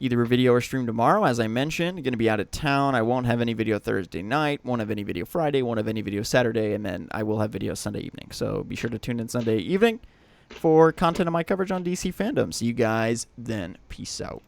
either a video or stream tomorrow. As I mentioned, going to be out of town. I won't have any video Thursday night, won't have any video Friday, won't have any video Saturday, and then I will have video Sunday evening. So be sure to tune in Sunday evening for content of my coverage on DC Fandom. See you guys then. Peace out.